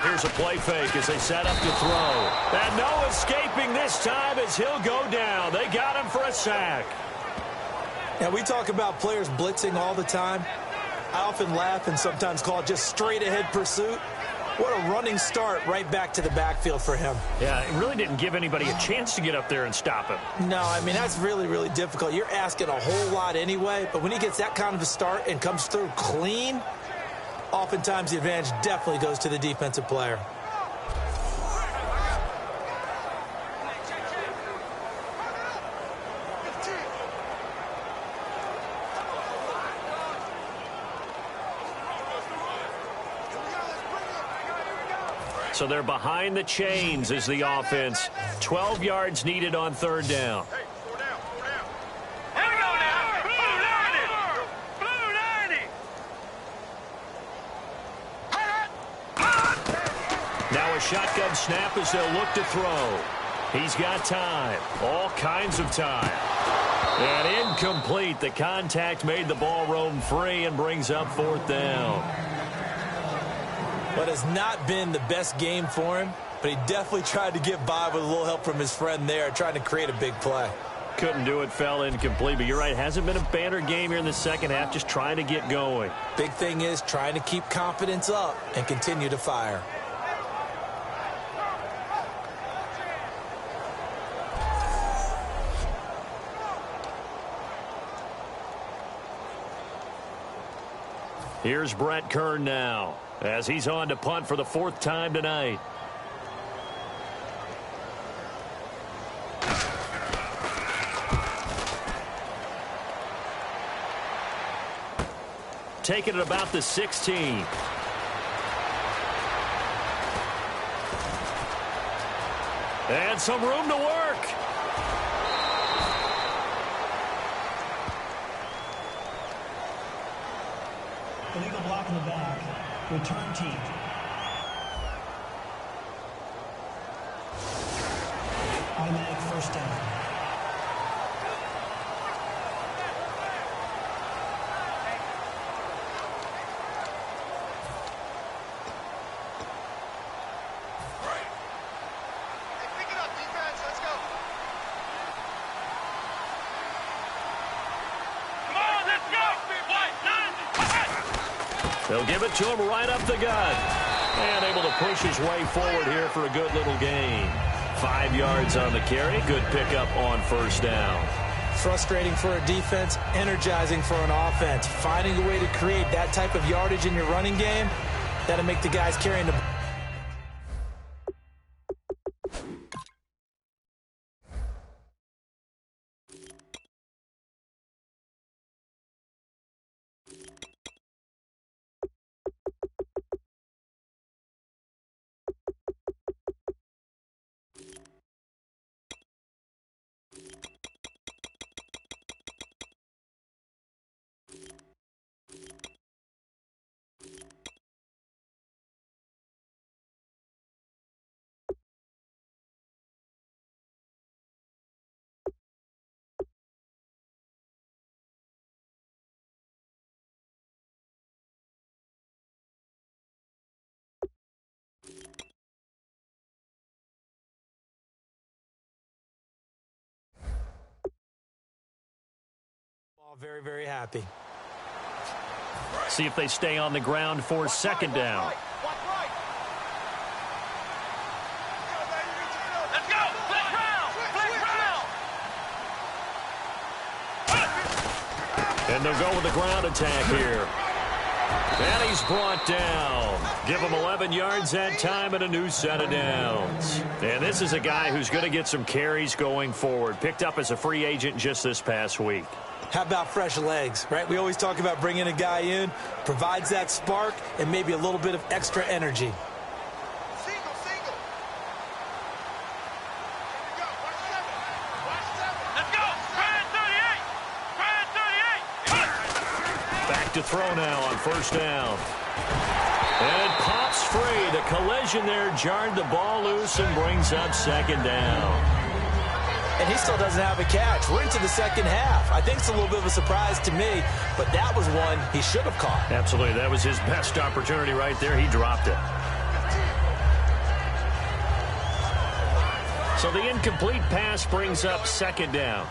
Here's a play fake as they set up to throw. And no escaping this time as he'll go down. They got him for a sack.
Now, we talk about players blitzing all the time. I often laugh and sometimes call it just straight-ahead pursuit. What a running start right back to the backfield for him.
Yeah, it really didn't give anybody a chance to get up there and stop him.
No, I mean, that's really, really difficult. You're asking a whole lot anyway, but when he gets that kind of a start and comes through clean, oftentimes the advantage definitely goes to the defensive player.
So they're behind the chains as the offense. 12 yards needed on third down.
Here we go now. Blue 90.
Now a shotgun snap as they'll look to throw. He's got time. All kinds of time. And incomplete. The contact made the ball roam free and brings up fourth down.
But has not been the best game for him, but he definitely tried to get by with a little help from his friend there, trying to create a big play.
Couldn't do it, fell incomplete, but you're right, hasn't been a banner game here in the second half, just trying to get going.
Big thing is trying to keep confidence up and continue to fire.
Here's Brett Kern now, as he's on to punt for the fourth time tonight. Taking it about the 16. And some room to work.
Illegal block in the back. Return team. Automatic first down.
They'll give it to him right up the gut. And able to push his way forward here for a good little gain. 5 yards on the carry. Good pickup on first down.
Frustrating for a defense, energizing for an offense. Finding a way to create that type of yardage in your running game, that'll make the guys carrying the ball. Very, very happy.
See if they stay on the ground for second down.
Let's go. Flick round.
And they'll go with the ground attack here. And he's brought down. Give him 11 yards that time and a new set of downs. And this is a guy who's going to get some carries going forward. Picked up as a free agent just this past week.
How about fresh legs, right? We always talk about bringing a guy in, provides that spark and maybe a little bit of extra energy.
To throw now on first down. And it pops free. The collision there jarred the ball loose and brings up second down.
And he still doesn't have a catch. We're into the second half. I think it's a little bit of a surprise to me, but that was one he should have caught.
Absolutely. That was his best opportunity right there. He dropped it. So the incomplete pass brings up second down.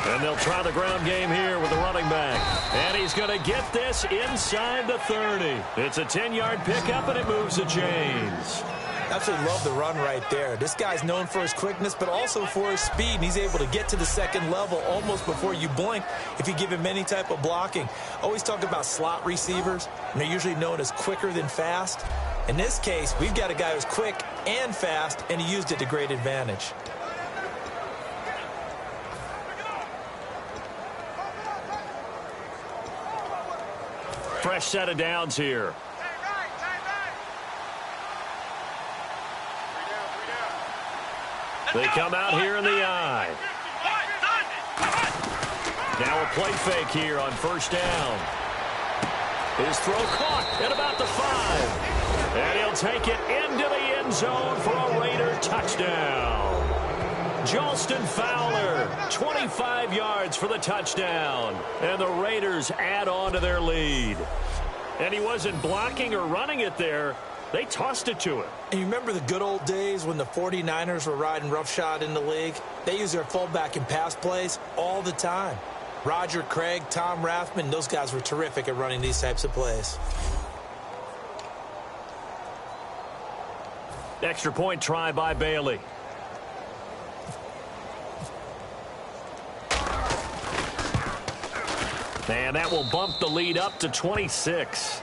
And they'll try the ground game here with the running back. And he's going to get this inside the 30. It's a 10-yard pickup, and it moves the chains.
Absolutely love the run right there. This guy's known for his quickness, but also for his speed. And he's able to get to the second level almost before you blink if you give him any type of blocking. Always talk about slot receivers, and they're usually known as quicker than fast. In this case, we've got a guy who's quick and fast, and he used it to great advantage.
Fresh set of downs here. They come out here in the eye. Now a play fake here on first down. His throw caught at about the 5. And he'll take it into the end zone for a Raider touchdown. Jalston Fowler, 25 yards for the touchdown. And the Raiders add on to their lead. And he wasn't blocking or running it there. They tossed it to him.
And you remember the good old days when the 49ers were riding roughshod in the league? They used their fullback in pass plays all the time. Roger Craig, Tom Rathman, those guys were terrific at running these types of plays.
Extra point try by Bailey. And that will bump the lead up to 26.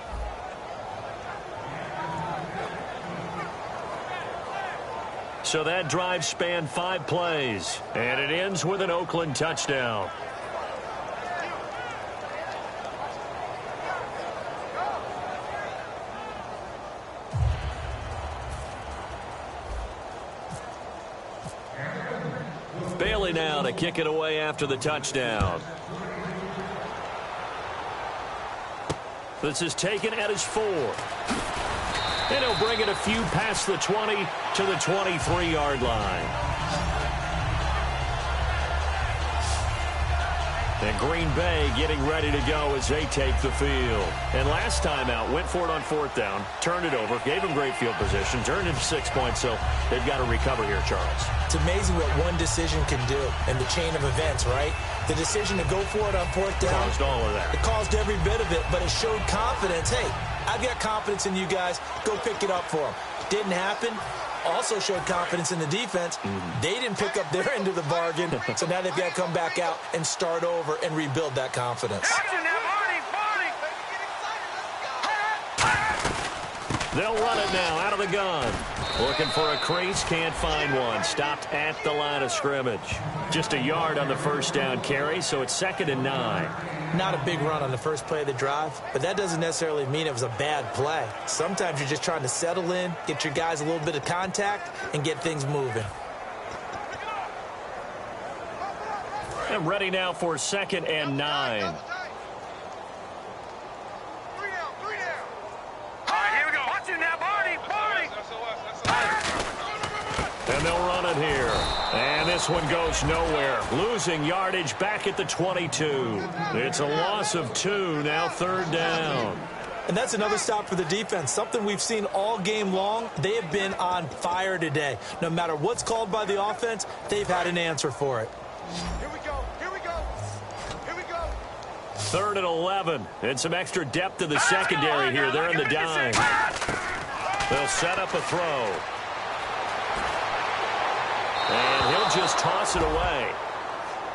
So that drive spanned 5 plays. And it ends with an Oakland touchdown. Bailey now to kick it away after the touchdown. This is taken at his 4. And he'll bring it a few past the 20 to the 23-yard line. And Green Bay getting ready to go as they take the field. And last time out, went for it on 4th down, turned it over, gave him great field position, turned it to 6 points, so they've got to recover here, Charles.
It's amazing what one decision can do in the chain of events, right? The decision to go for it on 4th down.
Caused all of that.
It caused every bit of it, but it showed confidence. Hey, I've got confidence in you guys. Go pick it up for them. Didn't happen. Also showed confidence in the defense. They didn't pick up their end of the bargain, so now they've got to come back out and start over and rebuild that confidence.
They'll run it now out of the gun. Looking for a crease, can't find one. Stopped at the line of scrimmage. Just a yard on the first down carry, so it's 2nd and 9.
Not a big run on the first play of the drive, but that doesn't necessarily mean it was a bad play. Sometimes you're just trying to settle in, get your guys a little bit of contact, and get things moving.
And ready now for 2nd and 9. And they'll run it here. And this one goes nowhere. Losing yardage back at the 22. It's a loss of 2, now 3rd down.
And that's another stop for the defense. Something we've seen all game long. They have been on fire today. No matter what's called by the offense, they've had an answer for it.
Here we go. Here we go. Here we go.
3rd and 11. And some extra depth to the secondary here. They're in the dime. They'll set up a throw. And he'll just toss it away.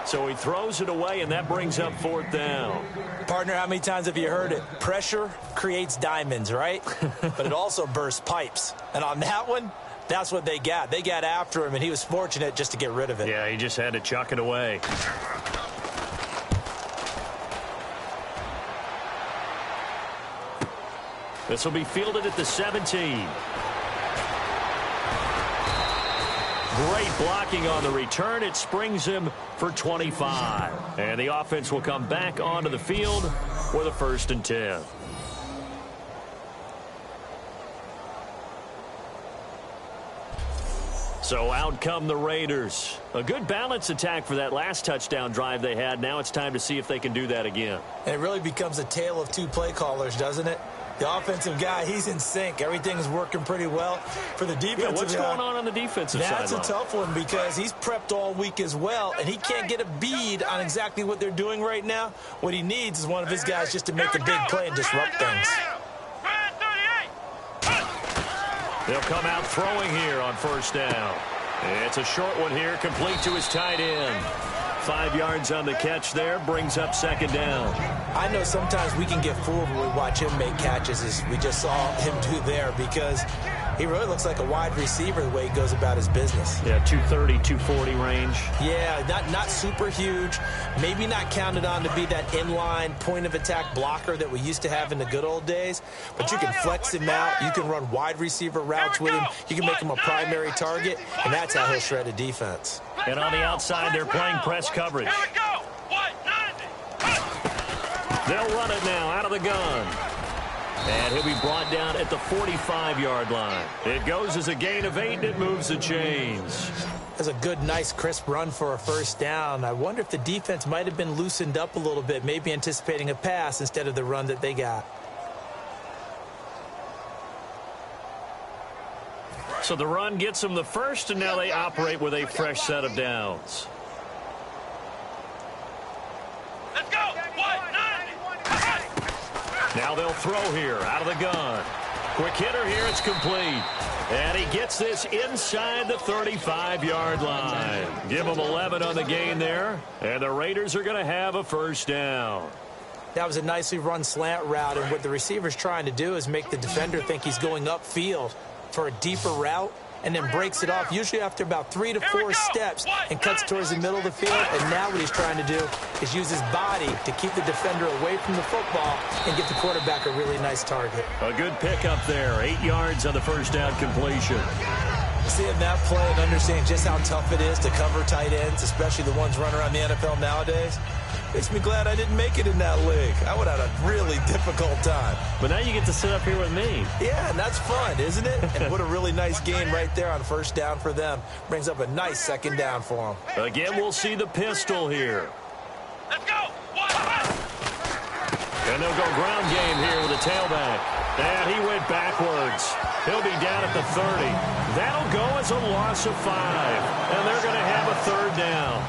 So he throws it away, and that brings up 4th down.
Partner, how many times have you heard it? Pressure creates diamonds, right? But it also bursts pipes. And on that one, that's what they got. They got after him, and he was fortunate just to get rid of it.
Yeah, he just had to chuck it away. This will be fielded at the 17. Great blocking on the return. It springs him for 25. And the offense will come back onto the field for the 1st and 10. So out come the Raiders. A good balance attack for that last touchdown drive they had. Now it's time to see if they can do that again.
And it really becomes a tale of 2 play callers, doesn't it? The offensive guy, he's in sync. Everything's working pretty well. For the defensive guy,
what's going on the defensive side?
That's a tough one because he's prepped all week as well, and he can't get a bead on exactly what they're doing right now. What he needs is one of his guys just to make a big play and disrupt things.
They'll come out throwing here on 1st down. It's a short one here, complete to his tight end. 5 yards on the catch there, brings up 2nd down.
I know sometimes we can get fooled when we watch him make catches, as we just saw him do there, because he really looks like a wide receiver the way he goes about his business.
Yeah, 230, 240 range.
Yeah, not super huge. Maybe not counted on to be that inline point-of-attack blocker that we used to have in the good old days. But you can flex him out. You can run wide receiver routes with him. You can make him a primary target, and that's how he'll shred a defense.
And on the outside, they're playing press coverage. They'll run it now out of the gun. And he'll be brought down at the 45-yard line. It goes as a gain of 8, and it moves the chains.
That's a good, nice, crisp run for a 1st down. I wonder if the defense might have been loosened up a little bit, maybe anticipating a pass instead of the run that they got.
So the run gets them the 1st, and now they operate with a fresh set of downs.
Let's go.
Now they'll throw here out of the gun. Quick hitter here. It's complete. And he gets this inside the 35-yard line. Give him 11 on the gain there. And the Raiders are going to have a 1st down.
That was a nicely run slant route, and what the receiver's trying to do is make the defender think he's going upfield for a deeper route, and then breaks it off, usually after about 3 to 4 steps, and cuts towards the middle of the field. And now what he's trying to do is use his body to keep the defender away from the football and get the quarterback a really nice target.
A good pickup there. 8 yards on the 1st down completion.
Seeing that play and understanding just how tough it is to cover tight ends, especially the ones running around the NFL nowadays, makes me glad I didn't make it in that league. I would have had a really difficult time.
But now you get to sit up here with me.
Yeah, and that's fun, isn't it? And what a really nice game right there on 1st down for them. Brings up a nice 2nd down for them.
Again, we'll see the pistol here.
Let's go.
And they'll go ground game here with a tailback. And he went backwards. He'll be down at the 30. That'll go as a loss of 5. And they're going to have a 3rd down.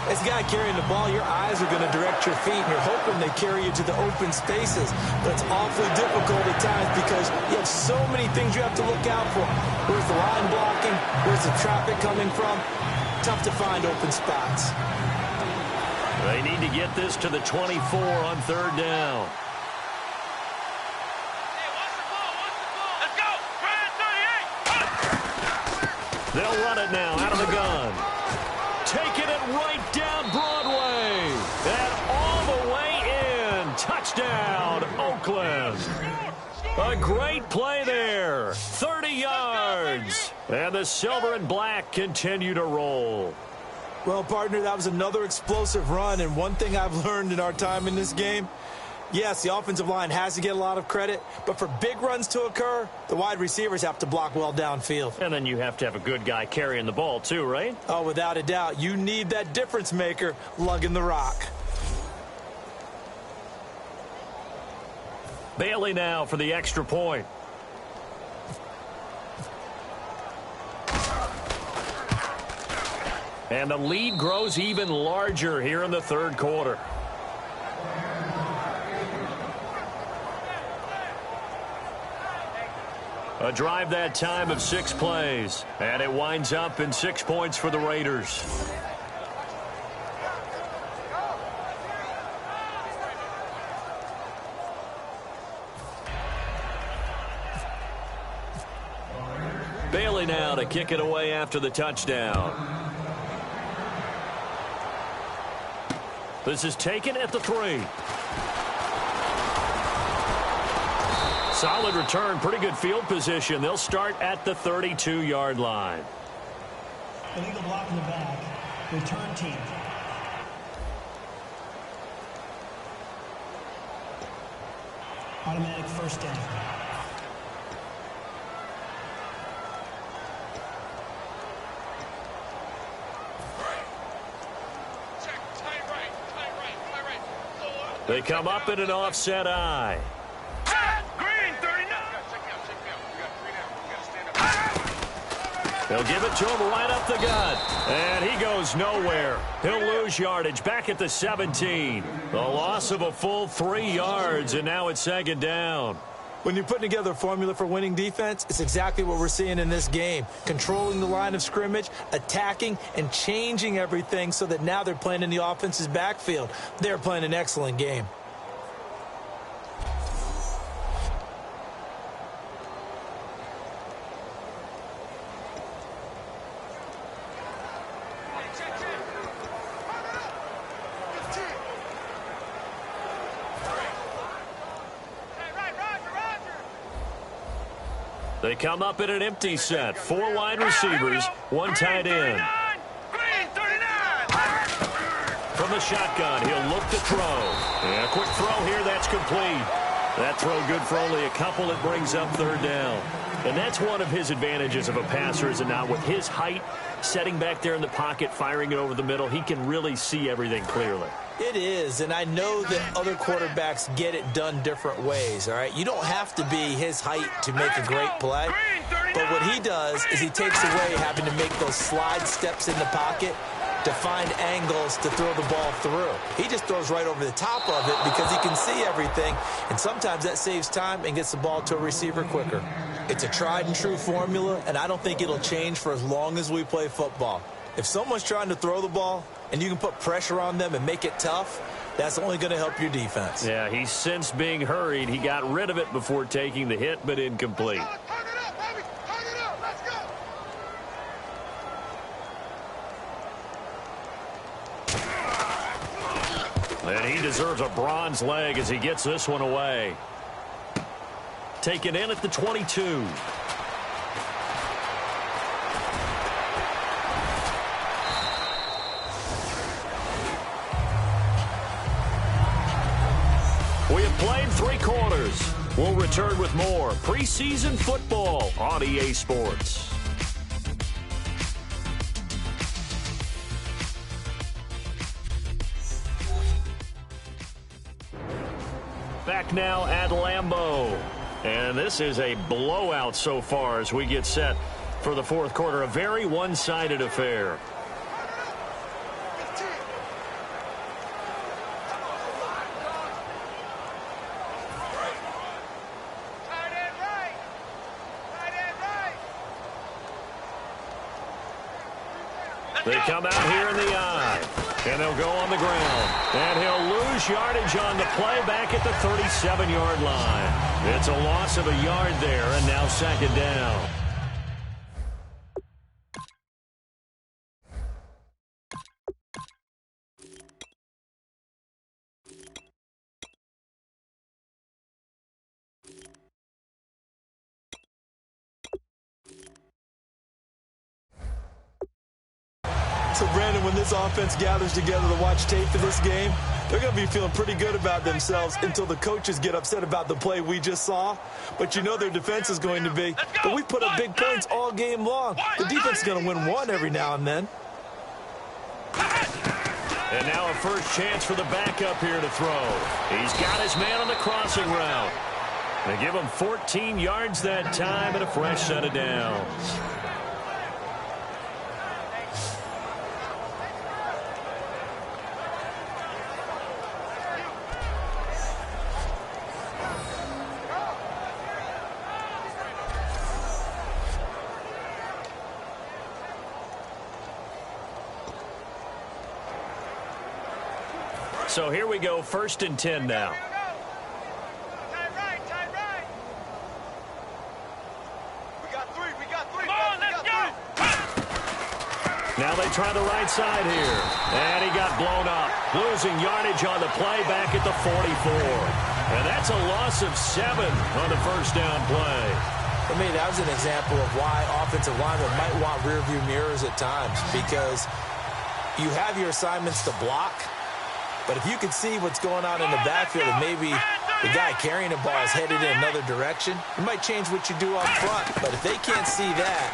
As a guy carrying the ball, your eyes are going to direct your feet, and you're hoping they carry you to the open spaces. But it's awfully difficult at times because you have so many things you have to look out for. Where's the line blocking? Where's the traffic coming from? Tough to find open spots.
They need to get this to the 24 on 3rd down.
Let's go.
They'll run it now out of the gun. Taking it right down Broadway. And all the way in. Touchdown, Oakland. A great play there. 30 yards. And the silver and black continue to roll.
Well, partner, that was another explosive run. And one thing I've learned in our time in this game, yes, the offensive line has to get a lot of credit, but for big runs to occur, the wide receivers have to block well downfield.
And then you have to have a good guy carrying the ball too, right?
Oh, without a doubt. You need that difference maker lugging the rock.
Bailey now for the extra point. And the lead grows even larger here in the 3rd quarter. A drive that time of 6 plays, and it winds up in 6 points for the Raiders. Bailey now to kick it away after the touchdown. This is taken at the 3. Solid return, pretty good field position. They'll start at the 32-yard line.
Illegal block in the back. Return team. Automatic first down.
They come up in an offset eye. They'll give it to him right up the gut. And he goes nowhere. He'll lose yardage back at the 17. The loss of a full 3 yards, and now it's 2nd down.
When you're putting together a formula for winning defense, it's exactly what we're seeing in this game. Controlling the line of scrimmage, attacking, and changing everything so that now they're playing in the offense's backfield. They're playing an excellent game.
They come up in an empty set. 4 wide receivers, 1 tight end. From the shotgun, he'll look to throw. And a quick throw here, that's complete. That throw good for only a couple. It brings up 3rd down. And that's one of his advantages of a passer, is it not? With his height, setting back there in the pocket, firing it over the middle, he can really see everything clearly.
It is, and I know that other quarterbacks get it done different ways, all right? You don't have to be his height to make a great play, but what he does is he takes away having to make those slide steps in the pocket to find angles to throw the ball through. He just throws right over the top of it because he can see everything, and sometimes that saves time and gets the ball to a receiver quicker. It's a tried-and-true formula, and I don't think it'll change for as long as we play football. If someone's trying to throw the ball and you can put pressure on them and make it tough, that's only going to help your defense.
Yeah, he's since being hurried. He got rid of it before taking the hit, but incomplete. And he deserves a bronze leg as he gets this one away. Taken in at the 22. We have played 3 quarters. We'll return with more preseason football on EA Sports. Back now at Lambeau. And this is a blowout so far as we get set for the 4th quarter. A very one-sided affair. They come out here in the eye, and they'll go on the ground. And he'll lose yardage on the play back at the 37-yard line. It's a loss of a yard there, and now 2nd down.
So, Brandon, when this offense gathers together to watch tape for this game, they're going to be feeling pretty good about themselves until the coaches get upset about the play we just saw. But you know their defense is going to be. But we put up big points all game long. The defense is going to win one every now and then.
And now a first chance for the backup here to throw. He's got his man on the crossing route. They give him 14 yards that time and a fresh set of downs. So here we go, 1st and 10 now.
Tight right. We got three. Come on, let's go.
Now they try the right side here. And he got blown up. Losing yardage on the play back at the 44. And that's a loss of 7 on the first down play.
For me, that was an example of why offensive linemen might want rearview mirrors at times, because you have your assignments to block, but if you can see what's going on in the backfield and maybe the guy carrying the ball is headed in another direction, you might change what you do up front. But if they can't see that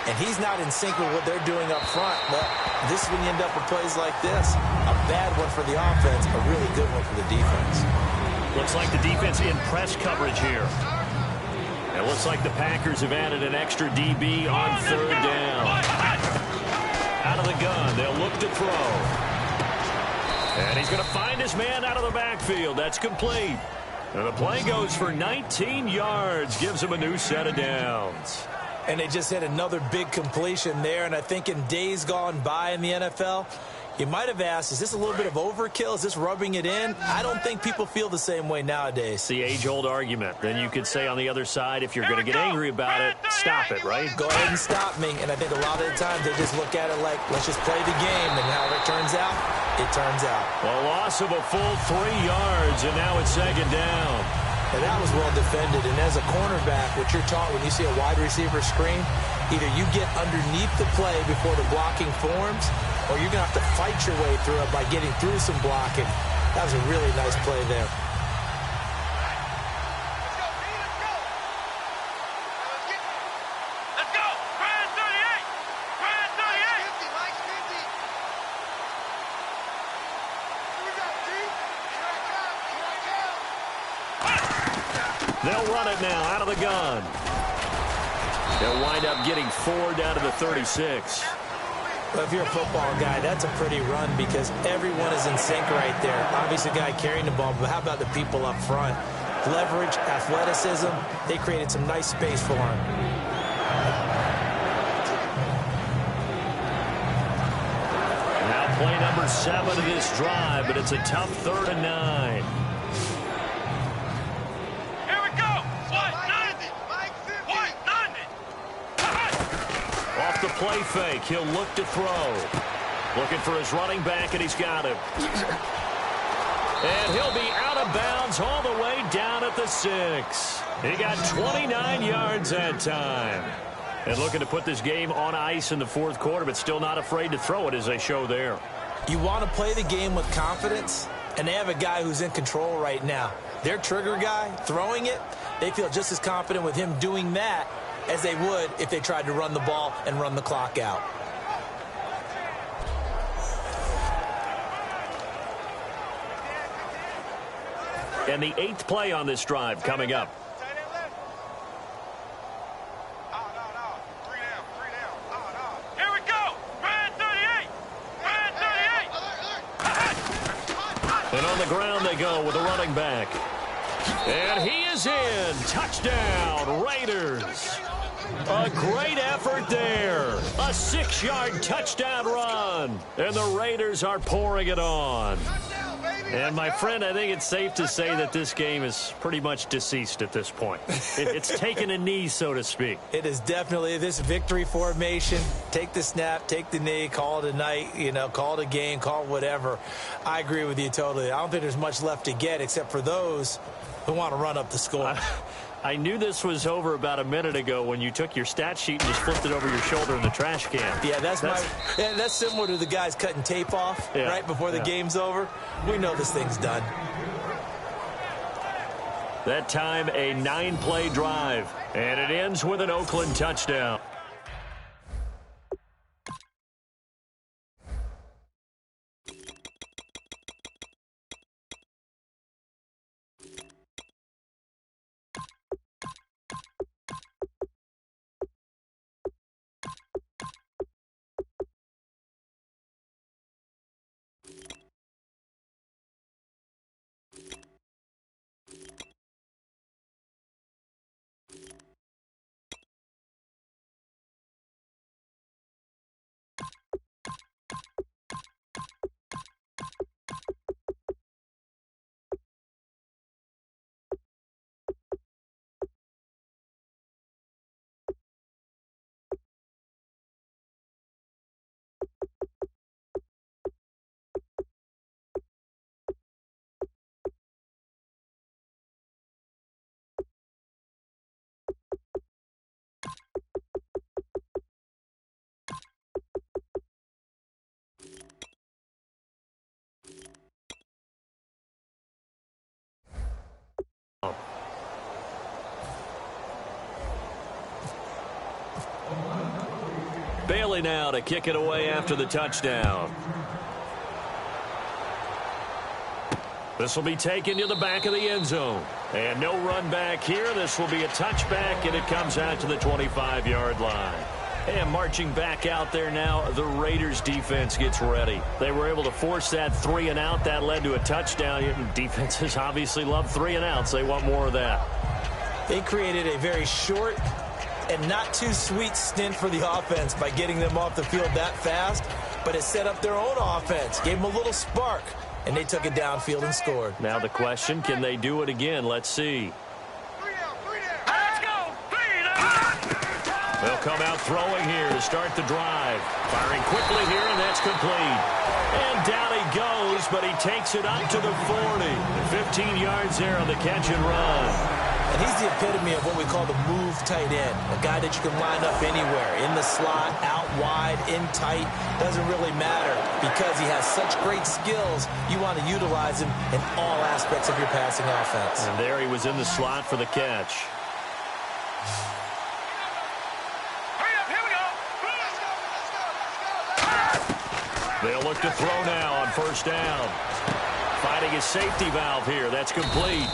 and he's not in sync with what they're doing up front, well, this is when you end up with plays like this. A bad one for the offense, a really good one for the defense.
Looks like the defense in press coverage here. It looks like the Packers have added an extra DB on 3rd down. Out of the gun, they'll look to throw. And he's going to find his man out of the backfield. That's complete. And the play goes for 19 yards, gives him a new set of downs.
And they just hit another big completion there. And I think in days gone by in the NFL, you might have asked, is this a little bit of overkill? Is this rubbing it in? I don't think people feel the same way nowadays.
It's the age-old argument. Then you could say on the other side, if you're going to get angry about it, stop it, right?
Go ahead and stop me. And I think a lot of the times they just look at it like, let's just play the game. And how it turns out, it turns out.
A loss of a full 3 yards, and now it's 2nd down.
And that was well defended. And as a cornerback, what you're taught when you see a wide receiver screen, either you get underneath the play before the blocking forms, or you're going to have to fight your way through it by getting through some blocking. That was a really nice play there.
Let's go. Brand 38. Brand 38. Mike's 50. Here we go, D. Here I come.
They'll run it now out of the gun. They'll wind up getting 4 down to the 36.
Well, if you're a football guy, that's a pretty run because everyone is in sync right there. Obviously, the guy carrying the ball, but how about the people up front? Leverage, athleticism, they created some nice space for him.
Now play number 7 of this drive, but it's a tough 3rd and 9.
Here we go. White 90. Mike 50. White 90.
Off the play fake, he'll look to throw. Looking for his running back, and he's got him. And he'll be out of bounds all the way down at the 6. He got 29 yards that time. And looking to put this game on ice in the 4th quarter, but still not afraid to throw it as they show there.
You want to play the game with confidence, and they have a guy who's in control right now. Their trigger guy, throwing it, they feel just as confident with him doing that as they would if they tried to run the ball and run the clock out.
And the 8th play on this drive coming up.
Here we go. Brand 38. Brand 38.
And on the ground they go with a running back. And he is in. Touchdown, Raiders. A great effort there. A 6-yard touchdown run. And the Raiders are pouring it on. And, my friend, I think it's safe to say that this game is pretty much deceased at this point. It's taken a knee, so to speak.
It is definitely this victory formation. Take the snap, take the knee, call it a night, call it a game, call it whatever. I agree with you totally. I don't think there's much left to get except for those who want to run up the score.
I knew this was over about a minute ago when you took your stat sheet and just flipped it over your shoulder in the trash can.
Yeah, that's similar to the guys cutting tape off right before the game's over. We know this thing's done.
That time, a 9-play drive, and it ends with an Oakland touchdown. Bailey now to kick it away after the touchdown. This will be taken to the back of the end zone. And no run back here. This will be a touchback, and it comes out to the 25-yard line. And marching back out there now, the Raiders defense gets ready. They were able to force that 3-and-out. That led to a touchdown. Defenses obviously love 3-and-outs. They want more of that.
They created a very short and not too sweet stint for the offense by getting them off the field that fast, but it set up their own offense, gave them a little spark, and they took it downfield and scored.
Now the question, can they do it again? Let's see. They'll come out throwing here to start the drive. Firing quickly here, and that's complete. And down he goes, but he takes it up to the 40. 15 yards there on the catch and run.
And he's the epitome of what we call the move tight end, a guy that you can line up anywhere, in the slot, out wide, in tight, doesn't really matter because he has such great skills. You want to utilize him in all aspects of your passing offense.
And there he was in the slot for the catch. They'll look to throw now on first down. Finding his safety valve here. That's complete.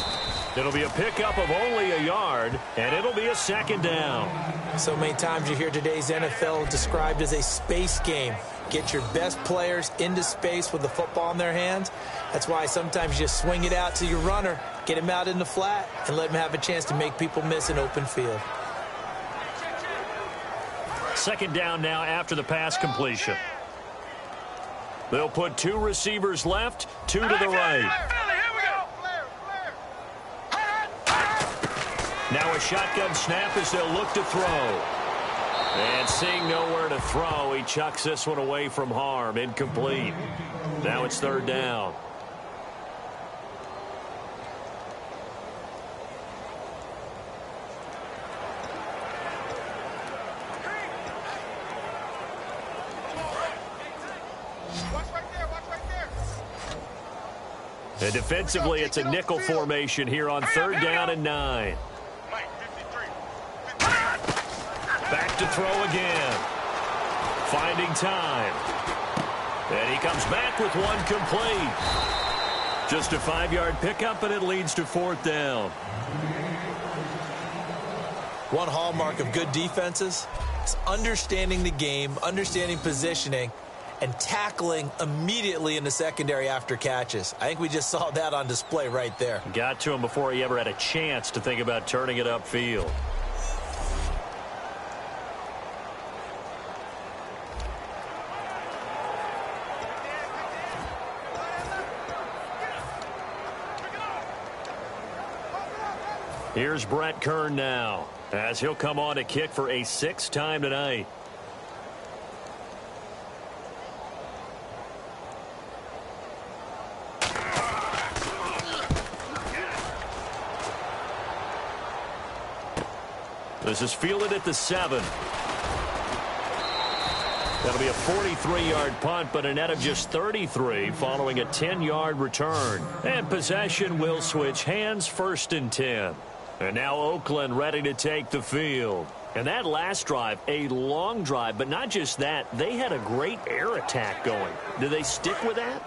It'll be a pickup of only a yard, and it'll be a second down.
So many times you hear today's NFL described as a space game. Get your best players into space with the football in their hands. That's why sometimes you just swing it out to your runner, get him out in the flat, and let him have a chance to make people miss an open field.
Second down now after the pass completion. They'll put two receivers left, two to the right. Now a shotgun snap as they'll look to throw. And seeing nowhere to throw, he chucks this one away from harm. Incomplete. Now it's third down. And defensively, it's a nickel formation here on third down and 9. Back to throw again. Finding time. And he comes back with one complete. Just a 5-yard pickup, and it leads to fourth down.
One hallmark of good defenses is understanding the game, understanding positioning, and tackling immediately in the secondary after catches. I think we just saw that on display right there.
Got to him before he ever had a chance to think about turning it upfield. Here's Brett Kern now, as he'll come on to kick for a 6th time tonight. This is fielded at the 7. That'll be a 43-yard punt, but a net of just 33 following a 10-yard return. And possession will switch hands, 1st and 10. And now Oakland ready to take the field. And that last drive, a long drive, but not just that. They had a great air attack going. Do they stick with that?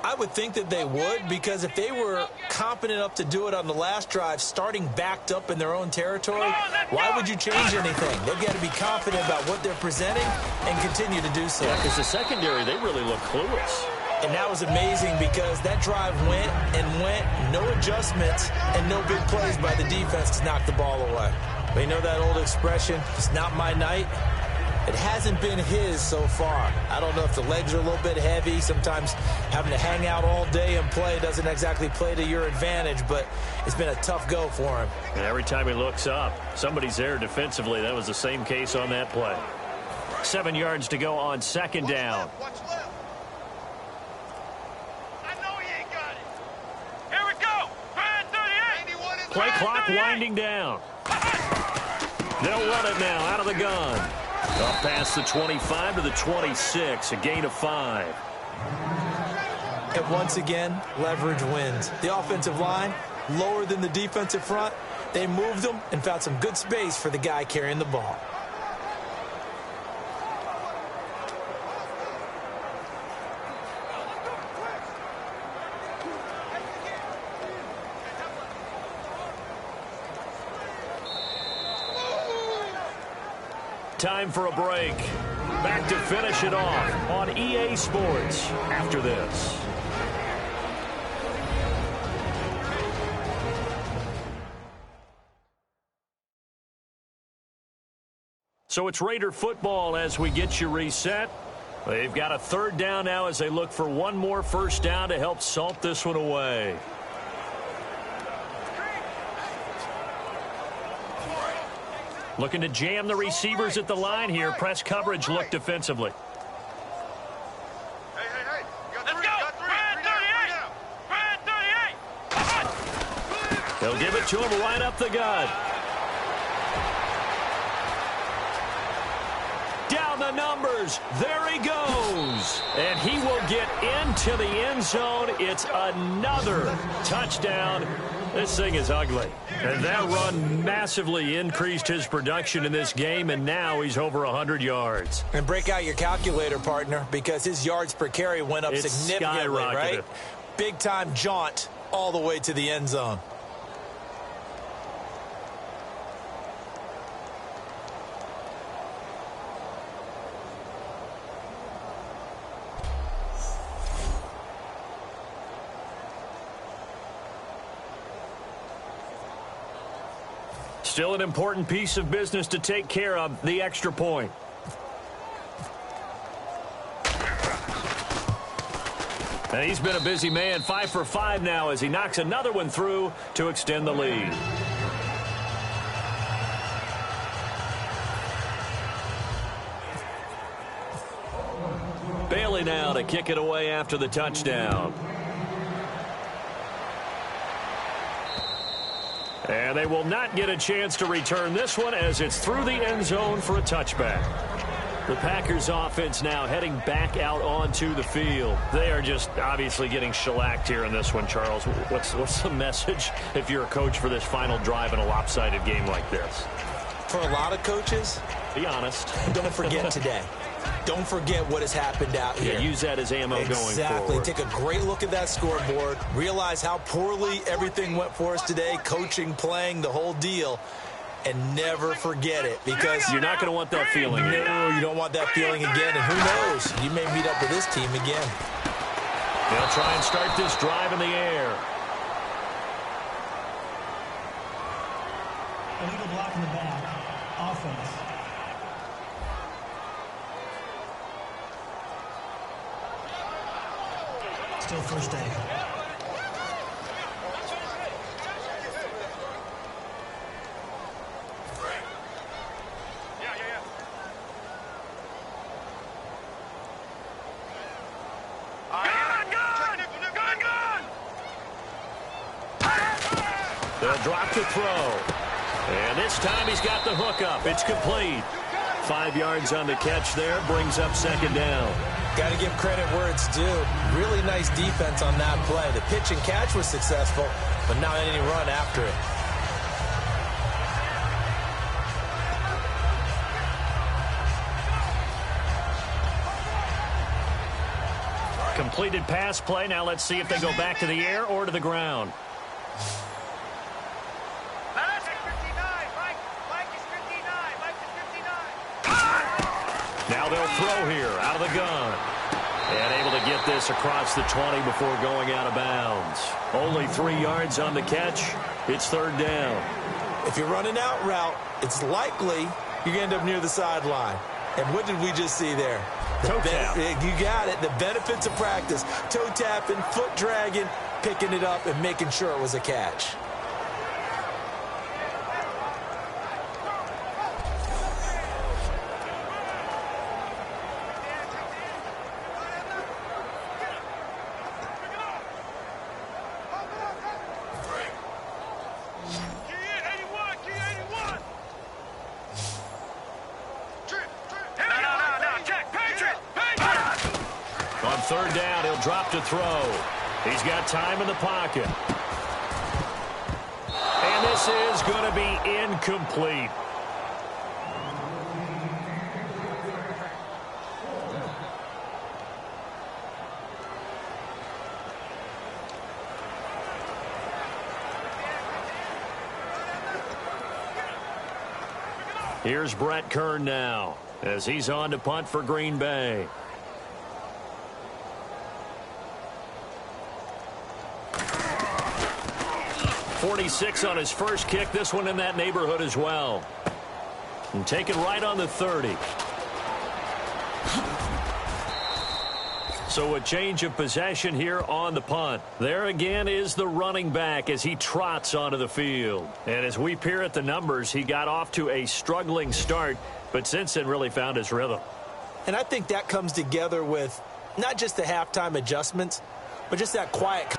I would think that they would, because if they were confident enough to do it on the last drive, starting backed up in their own territory, why would you change anything? They've got to be confident about what they're presenting and continue to do so.
Yeah, because the secondary, they really look clueless.
And that was amazing because that drive went and went, no adjustments and no big plays by the defense to knock the ball away. But you know that old expression, it's not my night? It hasn't been his so far. I don't know if the legs are a little bit heavy. Sometimes having to hang out all day and play doesn't exactly play to your advantage, but it's been a tough go for him.
And every time he looks up, somebody's there defensively. That was the same case on that play. 7 yards to go on second down.
Watch left. I know he ain't got it. Here we go. 38.
Play clock winding down. They'll run it now out of the gun. Up past the 25 to the 26, a gain of 5.
And once again, leverage wins. The offensive line, lower than the defensive front. They moved them and found some good space for the guy carrying the ball.
time for a break. Back to finish it off on EA Sports after this. So it's Raider football as we get you reset. They've got a third down now as they look for one more first down to help salt this one away. Looking to jam the receivers at the line here. Press coverage look defensively.
Hey. Let's go. Brad 38.
They'll give it to him right up the gut. Down the numbers. There he goes. And he will get into the end zone. It's another touchdown. This thing is ugly. And that run massively increased his production in this game, and now he's over 100 yards.
And break out your calculator, partner, because his yards per carry went up significantly, right? Big-time jaunt all the way to the end zone.
Still an important piece of business to take care of, the extra point. And he's been a busy man, 5 for 5 now as he knocks another one through to extend the lead. Bailey now to kick it away after the touchdown. And they will not get a chance to return this one as it's through the end zone for a touchback. The Packers offense now heading back out onto the field. They are just obviously getting shellacked here in this one, Charles. What's the message if you're a coach for this final drive in a lopsided game like this?
For a lot of coaches,
be honest.
Don't forget today. Don't forget what has happened out here.
Yeah, use that as ammo going forward.
Exactly. Take a great look at that scoreboard. Realize how poorly everything went for us today. Coaching, playing, the whole deal. And never forget it, because
you're not going to want that feeling.
No, you don't want that feeling again. And who knows? You may meet up with this team again.
They'll try and start this drive in the air.
Illegal block in the back. Offense. Still first day.
They'll drop to throw. And this time he's got the hook up. It's complete. 5 yards on the catch there. Brings up second down.
Got to give credit where it's due. Really nice defense on that play. The pitch and catch was successful, but not any run after it.
Completed pass play. Now let's see if they go back to the air or to the ground. Now they'll throw here out of the gun. And able to get this across the 20 before going out of bounds. Only 3 yards on the catch. It's third down.
If you're running out route, it's likely you're going to end up near the sideline. And what did we just see there?
Toe tap.
You got it. The benefits of practice. Toe tapping, foot dragging, picking it up, and making sure it was a catch.
Third down, he'll drop to throw. He's got time in the pocket. And this is going to be incomplete. Here's Brett Kern now as he's on to punt for Green Bay. .46 on his first kick. This one in that neighborhood as well. And taken right on the 30. So a change of possession here on the punt. There again is the running back as he trots onto the field. And as we peer at the numbers, he got off to a struggling start, but since then really found his rhythm.
And I think that comes together with not just the halftime adjustments, but just that quiet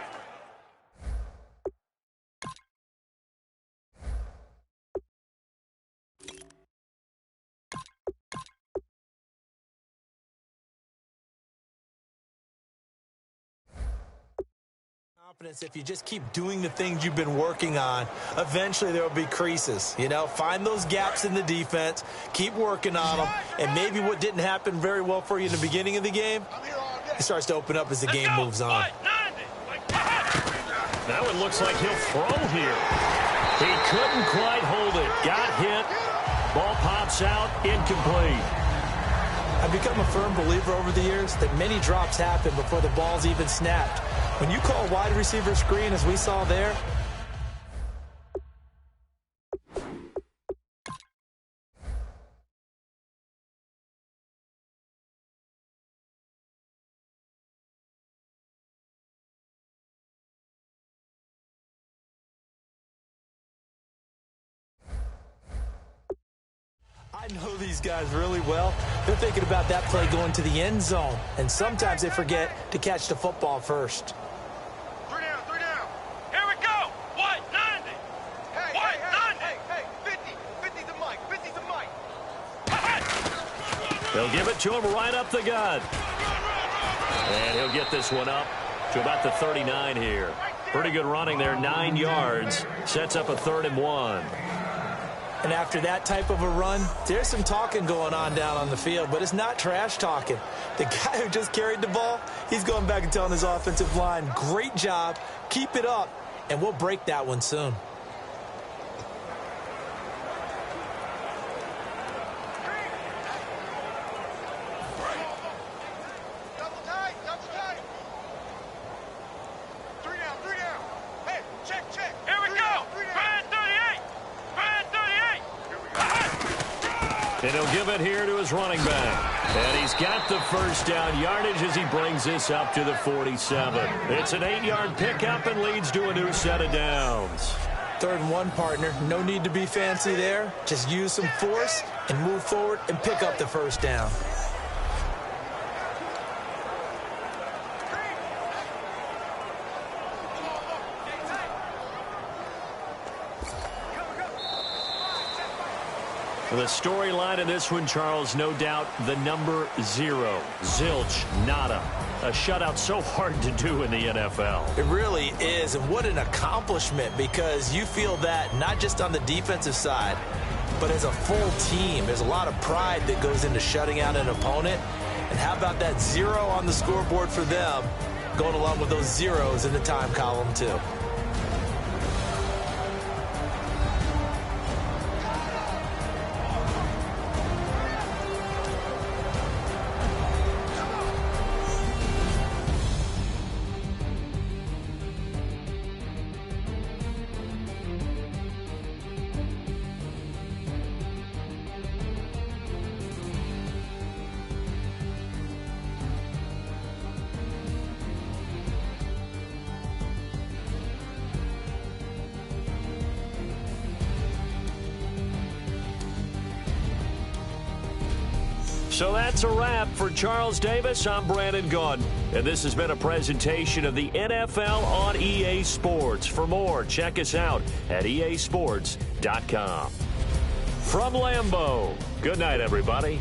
confidence. If you just keep doing the things you've been working on, eventually there will be creases. You know, find those gaps in the defense, keep working on them, and maybe what didn't happen very well for you in the beginning of the game, it starts to open up as the game moves on.
Now it looks like he'll throw here. He couldn't quite hold it. Got hit. Ball pops out, incomplete.
I've become a firm believer over the years that many drops happen before the ball's even snapped. When you call a wide receiver screen, as we saw there, I know these guys really well. They're thinking about that play going to the end zone, and sometimes they forget to catch the football first.
Three down. Here we go. What? 90. Hey, what? 90. Hey, 50. 50's a mic. 50's a mic.
They'll give it to him right up the gut. And he'll get this one up to about the 39 here. Pretty good running there, 9 yards. Sets up a 3rd and 1.
And after that type of a run, there's some talking going on down on the field, but it's not trash talking. The guy who just carried the ball, he's going back and telling his offensive line, great job, keep it up, and we'll break that one soon.
Double tight. Three down. Hey, check. Here we go. Brad 38.
And he'll give it here to his running back. And he's got the first down yardage as he brings this up to the 47. It's an 8-yard pickup and leads to a new set of downs.
3rd and 1, partner. No need to be fancy there. Just use some force and move forward and pick up the first down.
The storyline in this one, Charles, no doubt the number 0. Zilch, nada. A shutout so hard to do in the NFL.
It really is, and what an accomplishment, because you feel that not just on the defensive side, but as a full team. There's a lot of pride that goes into shutting out an opponent. And how about that 0 on the scoreboard for them, going along with those zeros in the time column, too.
So that's a wrap for Charles Davis. I'm Brandon Gaudin, and this has been a presentation of the NFL on EA Sports. For more, check us out at easports.com. From Lambeau, good night, everybody.